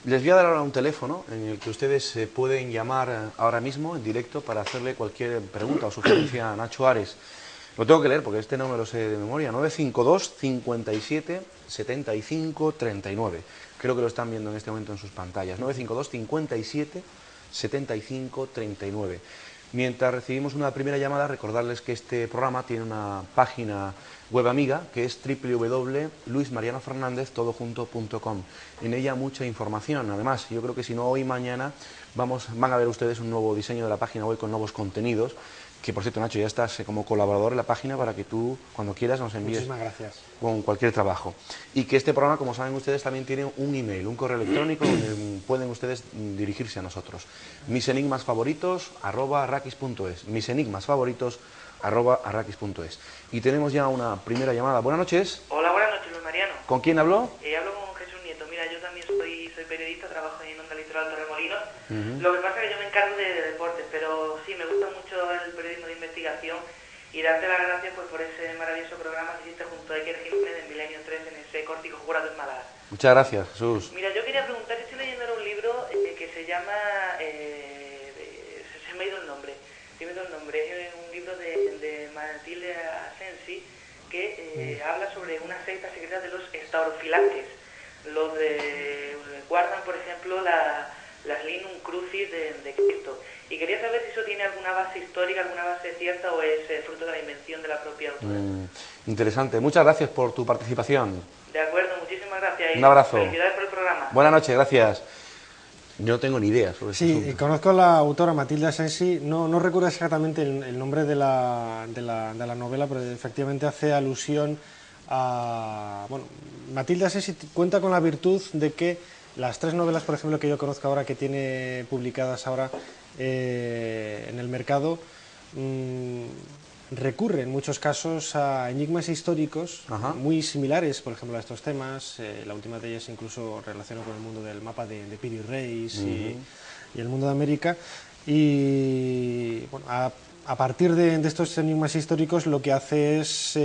Les voy a dar ahora un teléfono en el que ustedes pueden llamar ahora mismo en directo para hacerle cualquier pregunta o sugerencia a Nacho Ares. Lo tengo que leer porque este no me lo sé de memoria. 952 57 75 39. Creo que lo están viendo en este momento en sus pantallas. 952 57 75 39. Mientras recibimos una primera llamada, recordarles que este programa tiene una página web amiga que es www.luismarianofernandeztodojunto.com. En ella mucha información. Además, yo creo que si no hoy, mañana van a ver ustedes un nuevo diseño de la página web con nuevos contenidos. Que por cierto, Nacho, ya estás como colaborador en la página para que tú, cuando quieras, nos envíes con cualquier trabajo. Y que este programa, como saben ustedes, también tiene un email, un correo electrónico donde pueden ustedes dirigirse a nosotros. misenigmasfavoritos@arrakis.es. misenigmasfavoritos@arrakis.es. Y tenemos ya una primera llamada. Buenas noches. Hola, buenas noches, Luis Mariano. ¿Con quién hablo? Hablo con Jesús Nieto. Mira, yo también soy periodista, trabajo en Onda Litoral Torremolinos. Lo que pasa es que yo me encargo de deportes, pero sí, me gusta mucho el periodismo de investigación y darte las gracias pues, por ese maravilloso programa que hiciste junto a Iker Jiménez en Milenio 3 en ese Córtico jurado en Málaga. Muchas gracias, Jesús. Mira, yo quería preguntar, estoy leyendo ahora un libro que se llama... se me ha ido el nombre. Es un libro de Matilde Asensi que habla sobre una secta secreta de los estarofilantes. Los guardan, por ejemplo, las Linum Crucis de Cristo. Y quería saber si eso tiene alguna base histórica, alguna base cierta o es fruto de la invención de la propia autora. Interesante. Muchas gracias por tu participación. De acuerdo, muchísimas gracias. Un abrazo. Felicidades por el programa. Buenas noches, gracias. Yo no tengo ni idea sobre eso. Sí, conozco a la autora Matilde Asensi, no recuerdo exactamente el nombre de la novela, pero efectivamente hace alusión a... Bueno, Matilde Asensi cuenta con la virtud de que las tres novelas, por ejemplo, que yo conozco ahora, que tiene publicadas ahora en el mercado, recurre en muchos casos a enigmas históricos muy similares, por ejemplo, a estos temas. La última de ellas incluso relaciona con el mundo del mapa de Piri Reis y el mundo de América. Y bueno, a partir de estos enigmas históricos lo que hace es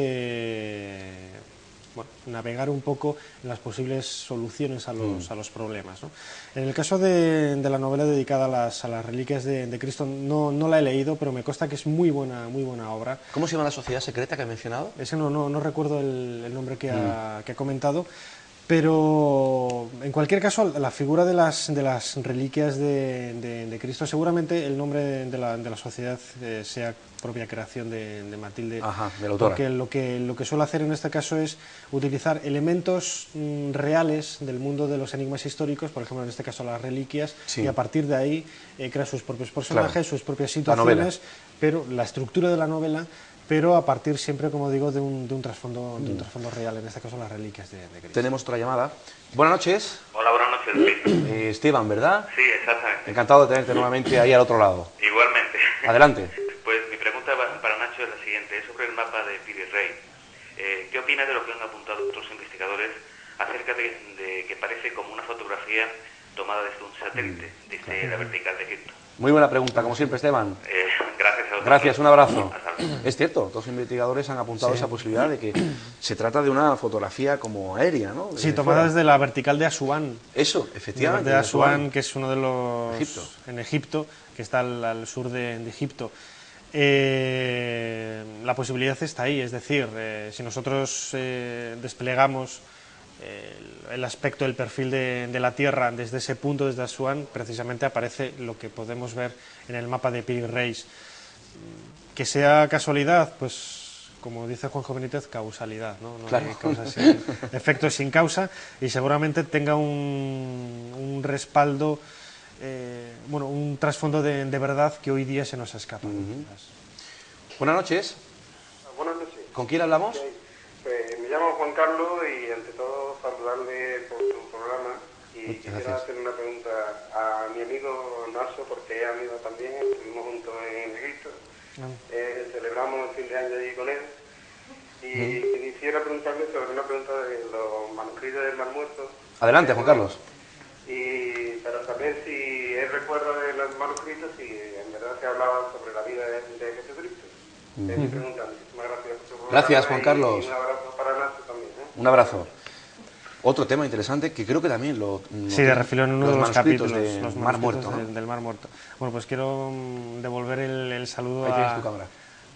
navegar un poco en las posibles soluciones a los problemas, ¿no? En el caso de la novela dedicada a las reliquias de Cristo, no la he leído, pero me consta que es muy buena obra. ¿Cómo se llama la sociedad secreta que ha mencionado? Ese no recuerdo el nombre que ha comentado, Pero en cualquier caso, la figura de las reliquias de Cristo, seguramente el nombre de la sociedad sea propia creación de Matilde. Ajá, de la autora. Porque lo que suele hacer en este caso es utilizar elementos reales del mundo de los enigmas históricos, por ejemplo en este caso las reliquias, sí, y a partir de ahí crea sus propios personajes, claro, sus propias situaciones, pero la estructura de la novela, pero a partir siempre, como digo, de un trasfondo real, en este caso las reliquias de Cristo. Tenemos otra llamada. Buenas noches. Hola, buenas noches, sí. Esteban, ¿verdad? Sí, exactamente. Encantado de tenerte nuevamente ahí al otro lado. Igualmente. Adelante. Pues mi pregunta para Nacho es la siguiente, es sobre el mapa de Piri Rey. ¿Qué opina de lo que han apuntado otros investigadores acerca de que parece como una fotografía tomada desde un satélite, desde la vertical de Egipto? Muy buena pregunta, como siempre, Esteban. Gracias a vosotros. Gracias, un abrazo. Hasta luego. Es cierto, los investigadores han apuntado esa posibilidad de que se trata de una fotografía como aérea, ¿no? Sí, tomada desde la vertical de Asuán. Eso, efectivamente. De Asuán, que es uno de los... Egipto. En Egipto, que está al sur de Egipto. La posibilidad está ahí, es decir, si nosotros desplegamos el aspecto, el perfil de la Tierra desde ese punto, desde Asuán, precisamente aparece lo que podemos ver en el mapa de Piri Reis. Que sea casualidad, pues como dice Juanjo Benítez, causalidad, ¿no? No Claro. hay causa efecto sin causa, y seguramente tenga un respaldo, bueno, un trasfondo de verdad que hoy día se nos escapa. Buenas noches. Buenas noches. ¿Con quién hablamos? Me llamo Juan Carlos y ante todo saludarle por su programa y quisiera hacer una pregunta a mi amigo Nacho, porque es amigo también, estuvimos juntos en Egipto, celebramos el fin de año allí con él y quisiera preguntarle sobre una pregunta de los manuscritos del Mar Muerto. Adelante, Juan Carlos. Y para saber si él recuerda de los manuscritos si en verdad se hablaba sobre la vida de Jesucristo. Es mi pregunta. Muchísimas gracias por su programa. Gracias, Juan Carlos. Y un abrazo para Nacho también. Un abrazo. Otro tema interesante que creo que también lo... Sí, de refilón en uno de los capítulos de los Mar Muerto, ¿no? del Mar Muerto. Bueno, pues quiero devolver el saludo Ahí tienes tu cámara.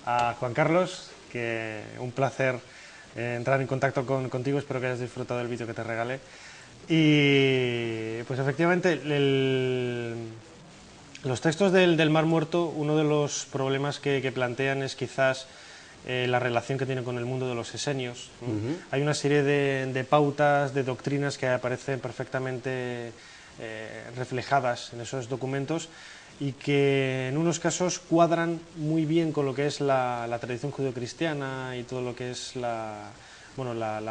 a Juan Carlos, que un placer entrar en contacto contigo, espero que hayas disfrutado del vídeo que te regalé. Y pues efectivamente, los textos del Mar Muerto, uno de los problemas que plantean es quizás la relación que tiene con el mundo de los esenios. Hay una serie de pautas, de doctrinas que aparecen perfectamente reflejadas en esos documentos y que en unos casos cuadran muy bien con lo que es la tradición judeocristiana y todo lo que es la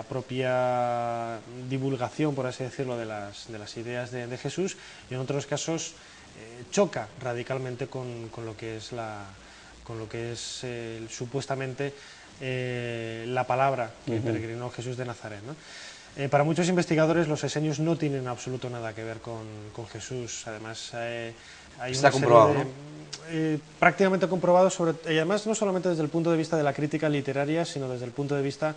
propia divulgación, por así decirlo, de las ideas de Jesús, y en otros casos choca radicalmente con lo que es supuestamente la palabra que peregrinó Jesús de Nazaret, ¿no? Para muchos investigadores los esenios no tienen en absoluto nada que ver con Jesús. Además hay está una comprobado, serie de, prácticamente comprobado, y además no solamente desde el punto de vista de la crítica literaria, sino desde el punto de vista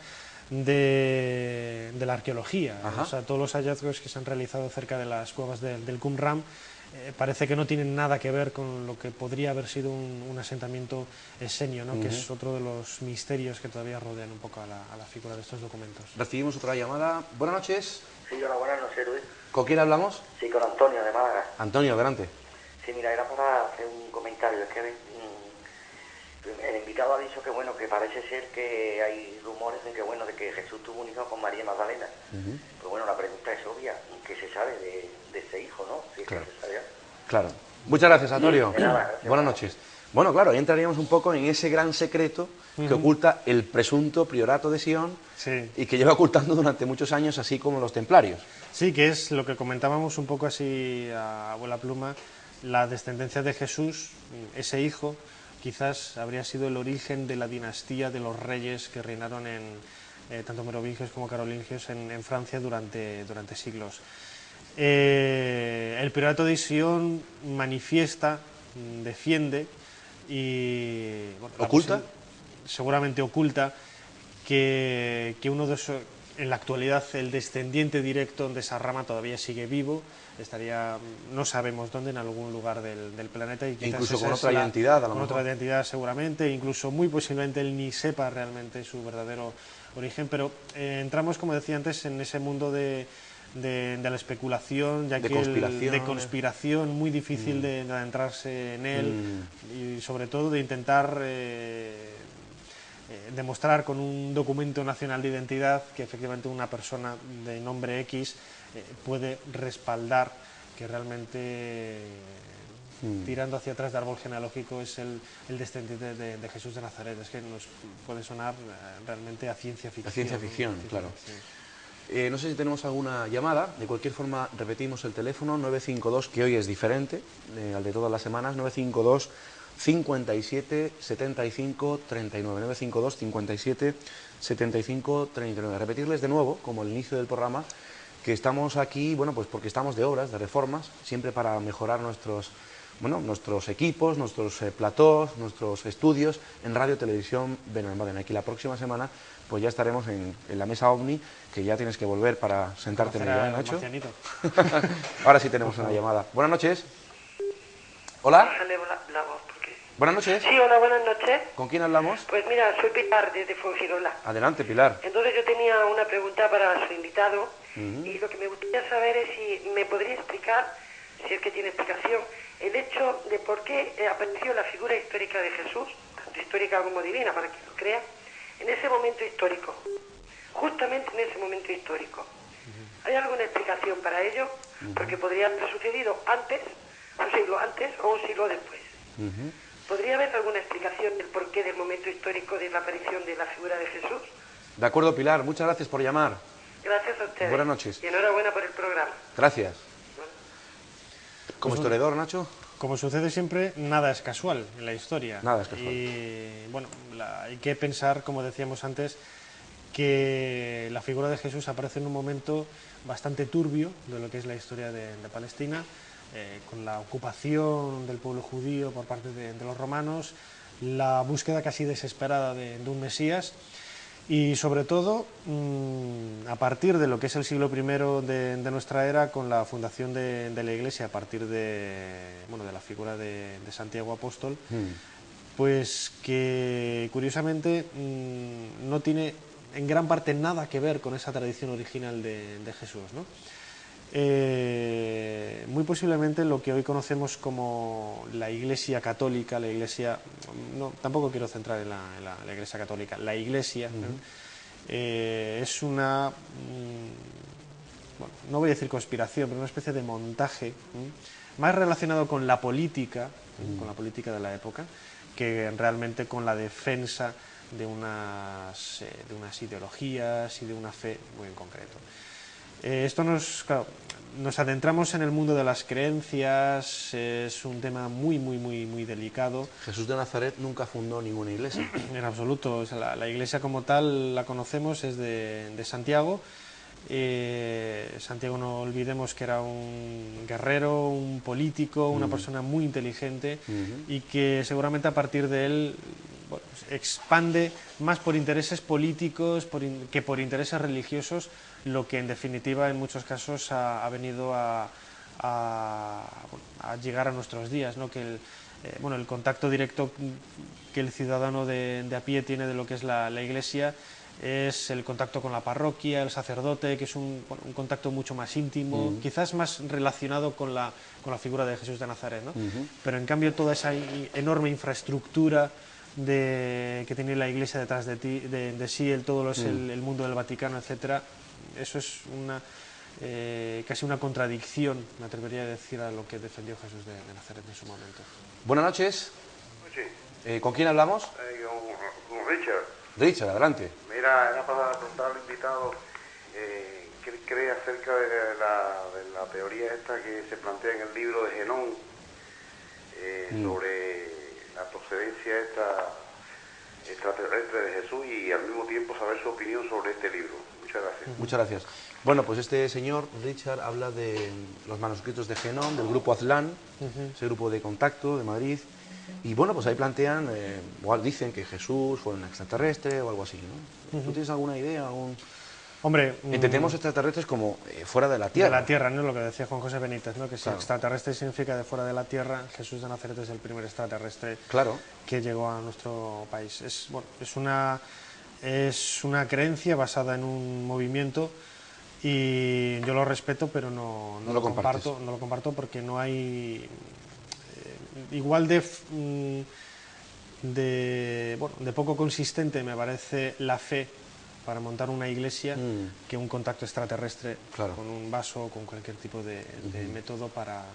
de la arqueología. O sea, todos los hallazgos que se han realizado cerca de las cuevas del Qumran parece que no tienen nada que ver con lo que podría haber sido un asentamiento esenio, ¿no? Que es otro de los misterios que todavía rodean un poco a la figura de estos documentos. Recibimos otra llamada. Buenas noches. Sí, hola, buenas noches, Luis. ¿Con quién hablamos? Sí, con Antonio, de Málaga. Antonio, adelante. Sí, mira, era para hacer un comentario. Es que el invitado ha dicho que, bueno, que parece ser que hay rumores de que Jesús tuvo un hijo con María Magdalena. Pues bueno, la pregunta es obvia. ¿Qué se sabe de ese hijo, no? Si es Claro. que se sabe. Claro. Muchas gracias, Antonio. De nada, gracias. Buenas noches. Bueno, claro, ahí entraríamos un poco en ese gran secreto que oculta el presunto priorato de Sion y que lleva ocultando durante muchos años, así como los templarios. Sí, que es lo que comentábamos un poco así a vuela pluma, la descendencia de Jesús, ese hijo, quizás habría sido el origen de la dinastía de los reyes que reinaron tanto merovingios como carolingios en Francia durante siglos. El priorato de Sion manifiesta, defiende y... Bueno, ¿Oculta? Seguramente oculta que uno de esos... En la actualidad el descendiente directo de esa rama todavía sigue vivo, estaría, no sabemos dónde, en algún lugar del planeta. Y incluso con otra identidad, a lo mejor. Con otra identidad seguramente, incluso muy posiblemente él ni sepa realmente su verdadero origen, pero entramos, como decía antes, en ese mundo de la especulación, ya que de conspiración, muy difícil de adentrarse en él y sobre todo de intentar demostrar con un documento nacional de identidad que efectivamente una persona de nombre X puede respaldar que realmente tirando hacia atrás de árbol genealógico es el descendiente de Jesús de Nazaret. Es que nos puede sonar realmente a ciencia ficción. A ciencia ficción, ¿no? Claro. No sé si tenemos alguna llamada. De cualquier forma, repetimos el teléfono 952, que hoy es diferente al de todas las semanas, 952 57 75 39, 952 57 75 39. Repetirles de nuevo, como el inicio del programa, que estamos aquí, bueno, pues porque estamos de obras, de reformas, siempre para mejorar nuestros equipos, nuestros platós, nuestros estudios en Radio Televisión Benalmádena. Aquí la próxima semana pues ya estaremos en la mesa OVNI, que ya tienes que volver para sentarte en ella, Nacho. Ahora sí tenemos una llamada. Buenas noches. Hola. La voz, porque... Buenas noches. Sí, hola, buenas noches. ¿Con quién hablamos? Pues mira, soy Pilar desde Fuengirola. Adelante, Pilar. Entonces yo tenía una pregunta para su invitado y lo que me gustaría saber es si me podría explicar, si es que tiene explicación, el hecho de por qué apareció la figura histórica de Jesús, tanto histórica como divina, para quien lo crea, en ese momento histórico, justamente en ese momento histórico. ¿Hay alguna explicación para ello? Porque podría haber sucedido antes, un siglo antes o un siglo después. ¿Podría haber alguna explicación del porqué del momento histórico de la aparición de la figura de Jesús? De acuerdo, Pilar, muchas gracias por llamar. Gracias a ustedes. Buenas noches. Y enhorabuena por el programa. Gracias. Como historiador, Nacho. Como sucede siempre, nada es casual en la historia. Nada es casual. Y bueno, hay que pensar, como decíamos antes, que la figura de Jesús aparece en un momento bastante turbio de lo que es la historia de Palestina, con la ocupación del pueblo judío por parte de los romanos, la búsqueda casi desesperada de un Mesías y sobre todo a partir de lo que es el siglo I de nuestra era, con la fundación de la Iglesia a partir de la figura de Santiago Apóstol, pues que curiosamente no tiene en gran parte nada que ver con esa tradición original de Jesús, ¿no? Muy posiblemente lo que hoy conocemos como la Iglesia católica, la Iglesia, tampoco quiero centrar en la Iglesia católica, la Iglesia es una, no voy a decir conspiración, pero una especie de montaje más relacionado con la política de la época, que realmente con la defensa de unas ideologías y de una fe muy en concreto. Esto nos adentramos en el mundo de las creencias, es un tema muy delicado. Jesús de Nazaret nunca fundó ninguna iglesia. En absoluto, o sea, la iglesia como tal la conocemos, es de Santiago. Santiago, no olvidemos que era un guerrero, un político, una persona muy inteligente y que seguramente a partir de él expande más por intereses políticos que por intereses religiosos, lo que en definitiva en muchos casos ha venido a llegar a nuestros días, ¿no? Que el contacto directo que el ciudadano de a pie tiene de lo que es la Iglesia es el contacto con la parroquia, el sacerdote, que es un contacto mucho más íntimo, quizás más relacionado con la figura de Jesús de Nazaret, ¿no? Pero en cambio toda esa enorme infraestructura que tiene la Iglesia detrás de sí, todo lo es el mundo del Vaticano, etcétera, eso es casi una contradicción, me atrevería a decir, a lo que defendió Jesús de Nazaret en su momento. Buenas noches. Sí. ¿Con quién hablamos? Con Richard. Richard, adelante. Mira, era para preguntar al invitado qué cree acerca de la teoría esta que se plantea en el libro de Genón sobre la procedencia extraterrestre de Jesús, y al mismo tiempo saber su opinión sobre este libro. Muchas gracias. Muchas gracias. Bueno, pues este señor, Richard, habla de los manuscritos de Genón, del grupo Aztlán, ese grupo de contacto de Madrid, y bueno, pues ahí plantean, dicen que Jesús fue un extraterrestre o algo así, ¿no? ¿Tú tienes alguna idea? Hombre, entendemos extraterrestres como fuera de la Tierra. De la Tierra, ¿no? Lo que decía Juan José Benítez, ¿no? Que si extraterrestre significa de fuera de la Tierra, Jesús de Nazaret es el primer extraterrestre que llegó a nuestro país. Es una es una creencia basada en un movimiento y yo lo respeto, pero no lo comparto porque no hay igual de poco consistente me parece la fe para montar una iglesia que un contacto extraterrestre con un vaso o con cualquier tipo de método para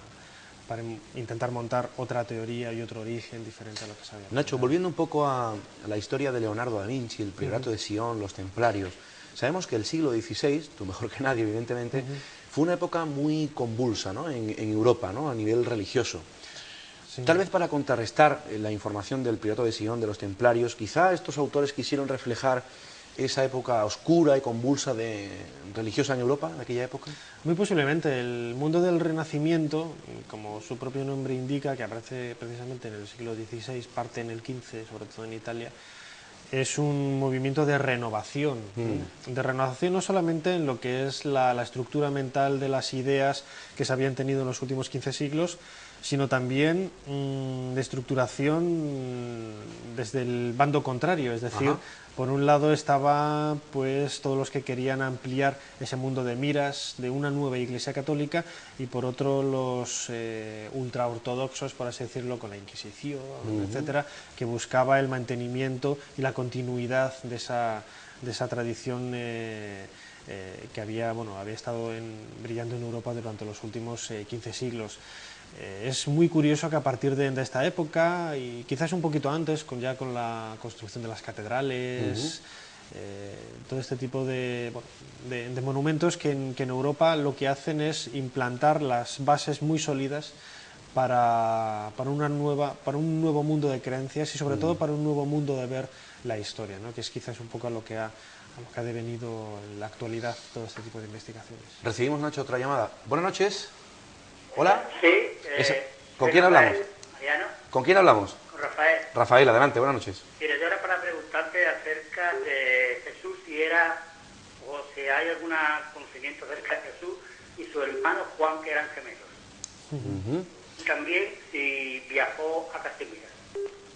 intentar montar otra teoría y otro origen diferente a lo que se había. Nacho, volviendo un poco a la historia de Leonardo da Vinci, el Priorato de Sion, los templarios, sabemos que el siglo XVI, tú mejor que nadie evidentemente, fue una época muy convulsa, ¿no?, en Europa, ¿no?, a nivel religioso. Sí. Tal vez para contrarrestar la información del Priorato de Sion, de los templarios, quizá estos autores quisieron reflejar esa época oscura y convulsa religiosa en Europa, en aquella época. Muy posiblemente. El mundo del Renacimiento, como su propio nombre indica, que aparece precisamente en el siglo XVI, parte en el XV, sobre todo en Italia, es un movimiento de renovación. De renovación no solamente en lo que es la estructura mental de las ideas que se habían tenido en los últimos 15 siglos, sino también de estructuración desde el bando contrario, es decir, por un lado estaba pues todos los que querían ampliar ese mundo de miras de una nueva Iglesia católica y por otro los ultraortodoxos, por así decirlo, con la Inquisición, etcétera, que buscaba el mantenimiento y la continuidad de esa tradición que había estado brillando en Europa durante los últimos 15 siglos. Es muy curioso que a partir de esta época, y quizás un poquito antes, ya con la construcción de las catedrales, todo este tipo de monumentos que en Europa lo que hacen es implantar las bases muy sólidas para un nuevo mundo de creencias y sobre todo para un nuevo mundo de ver la historia, ¿no?, que es quizás un poco a lo que ha devenido en la actualidad todo este tipo de investigaciones. Recibimos, Nacho, otra llamada. Buenas noches. Hola. Sí. ¿Con quién hablamos? Mariano. ¿Con quién hablamos? Con Rafael. Rafael, adelante, buenas noches. Mira, yo era para preguntarte acerca de Jesús, si hay algún conocimiento acerca de Jesús y su hermano Juan, que eran gemelos. Y también si viajó a Cachemira.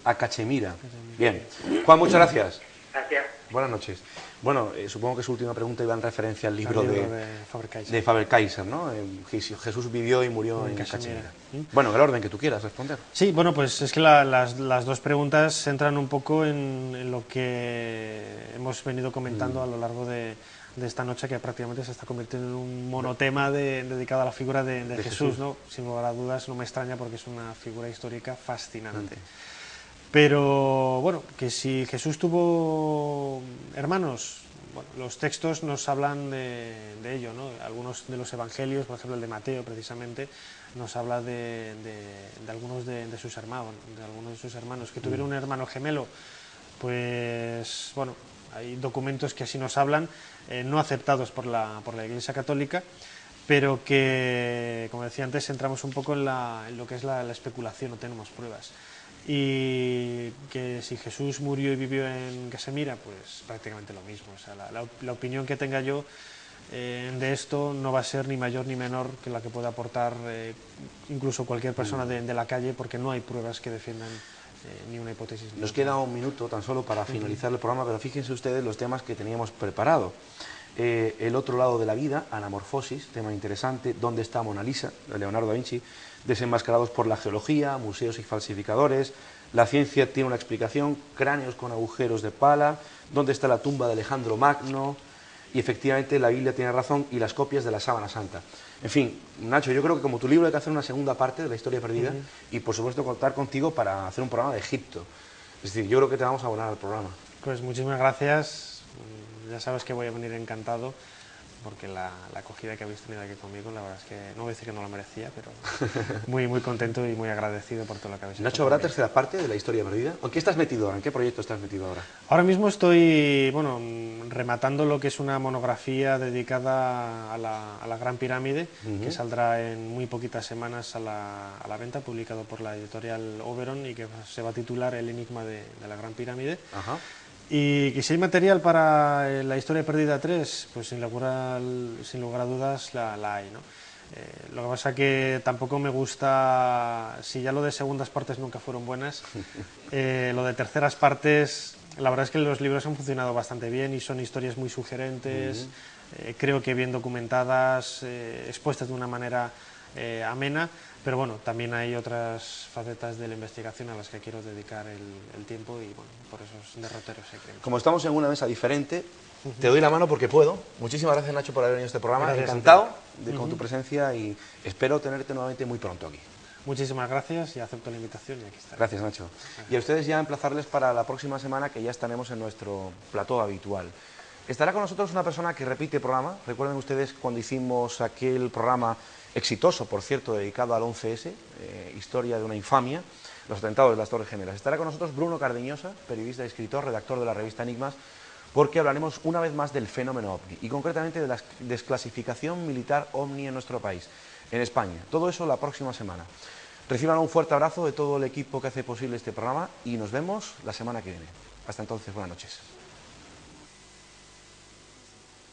A Cachemira. Bien. Juan, muchas gracias. Gracias. Buenas noches. Bueno, supongo que su última pregunta iba en referencia al libro de Faber-Kaiser, ¿no? Jesús vivió y murió en Cachemira. Bueno, en el orden que tú quieras responder. Sí, bueno, pues es que las dos preguntas entran un poco en lo que hemos venido comentando a lo largo de esta noche, que prácticamente se está convirtiendo en un monotema dedicado a la figura de Jesús, ¿no? Sin lugar a dudas, no me extraña porque es una figura histórica fascinante. Pero bueno, que si Jesús tuvo hermanos, bueno, los textos nos hablan de ello, ¿no? Algunos de los evangelios, por ejemplo el de Mateo precisamente, nos habla de algunos de sus hermanos, que tuvieron un hermano gemelo. Pues bueno, hay documentos que así nos hablan, no aceptados por la Iglesia Católica, pero que, como decía antes, entramos un poco en lo que es la especulación, no tenemos pruebas. Y que si Jesús murió y vivió en Cachemira, pues prácticamente lo mismo. O sea, la opinión que tenga yo de esto no va a ser ni mayor ni menor que la que pueda aportar incluso cualquier persona de la calle, porque no hay pruebas que defiendan ni una hipótesis. Nos queda un minuto tan solo para finalizar el programa, pero fíjense ustedes los temas que teníamos preparado. El otro lado de la vida, anamorfosis, tema interesante. ¿Dónde está Mona Lisa?, de Leonardo da Vinci. Desenmascarados por la geología, museos y falsificadores. La ciencia tiene una explicación. Cráneos con agujeros de pala. ¿Dónde está la tumba de Alejandro Magno? Y efectivamente la Biblia tiene razón, y las copias de la Sábana Santa. En fin, Nacho, yo creo que como tu libro hay que hacer una segunda parte de la historia perdida y por supuesto contar contigo para hacer un programa de Egipto. Es decir, yo creo que te vamos a abonar al programa. Pues muchísimas gracias. Ya sabes que voy a venir encantado, porque la acogida que habéis tenido aquí conmigo, la verdad es que no voy a decir que no la merecía, pero muy, muy contento y muy agradecido por todo lo que habéis hecho. Nacho, ¿habrá tercera parte de la historia perdida? ¿En qué estás metido ahora? ¿En qué proyecto estás metido ahora? Ahora mismo estoy, rematando lo que es una monografía dedicada a la Gran Pirámide, que saldrá en muy poquitas semanas a la venta, publicado por la editorial Oberon, y que se va a titular El enigma de la Gran Pirámide. Y que si hay material para la historia perdida 3, pues sin lugar a dudas la hay, ¿no? Lo que pasa que tampoco me gusta, si ya lo de segundas partes nunca fueron buenas, lo de terceras partes La verdad es que los libros han funcionado bastante bien y son historias muy sugerentes, creo que bien documentadas, expuestas de una manera amena, pero bueno, también hay otras facetas de la investigación a las que quiero dedicar el tiempo y bueno, por esos derroteros secretos. Como estamos en una mesa diferente, te doy la mano porque puedo. Muchísimas gracias, Nacho, por haber venido a este programa. Gracias, encantado con tu presencia y espero tenerte nuevamente muy pronto aquí. Muchísimas gracias y acepto la invitación y aquí estaré. Gracias, Nacho. Y a ustedes ya emplazarles para la próxima semana, que ya estaremos en nuestro plató habitual. Estará con nosotros una persona que repite programa. Recuerden ustedes cuando hicimos aquel programa exitoso, por cierto, dedicado al 11S, Historia de una infamia, los atentados de las Torres Gemelas. Estará con nosotros Bruno Cardeñosa, periodista y escritor, redactor de la revista Enigmas, porque hablaremos una vez más del fenómeno OVNI y concretamente de la desclasificación militar OVNI en nuestro país, en España. Todo eso la próxima semana. Reciban un fuerte abrazo de todo el equipo que hace posible este programa y nos vemos la semana que viene. Hasta entonces, buenas noches.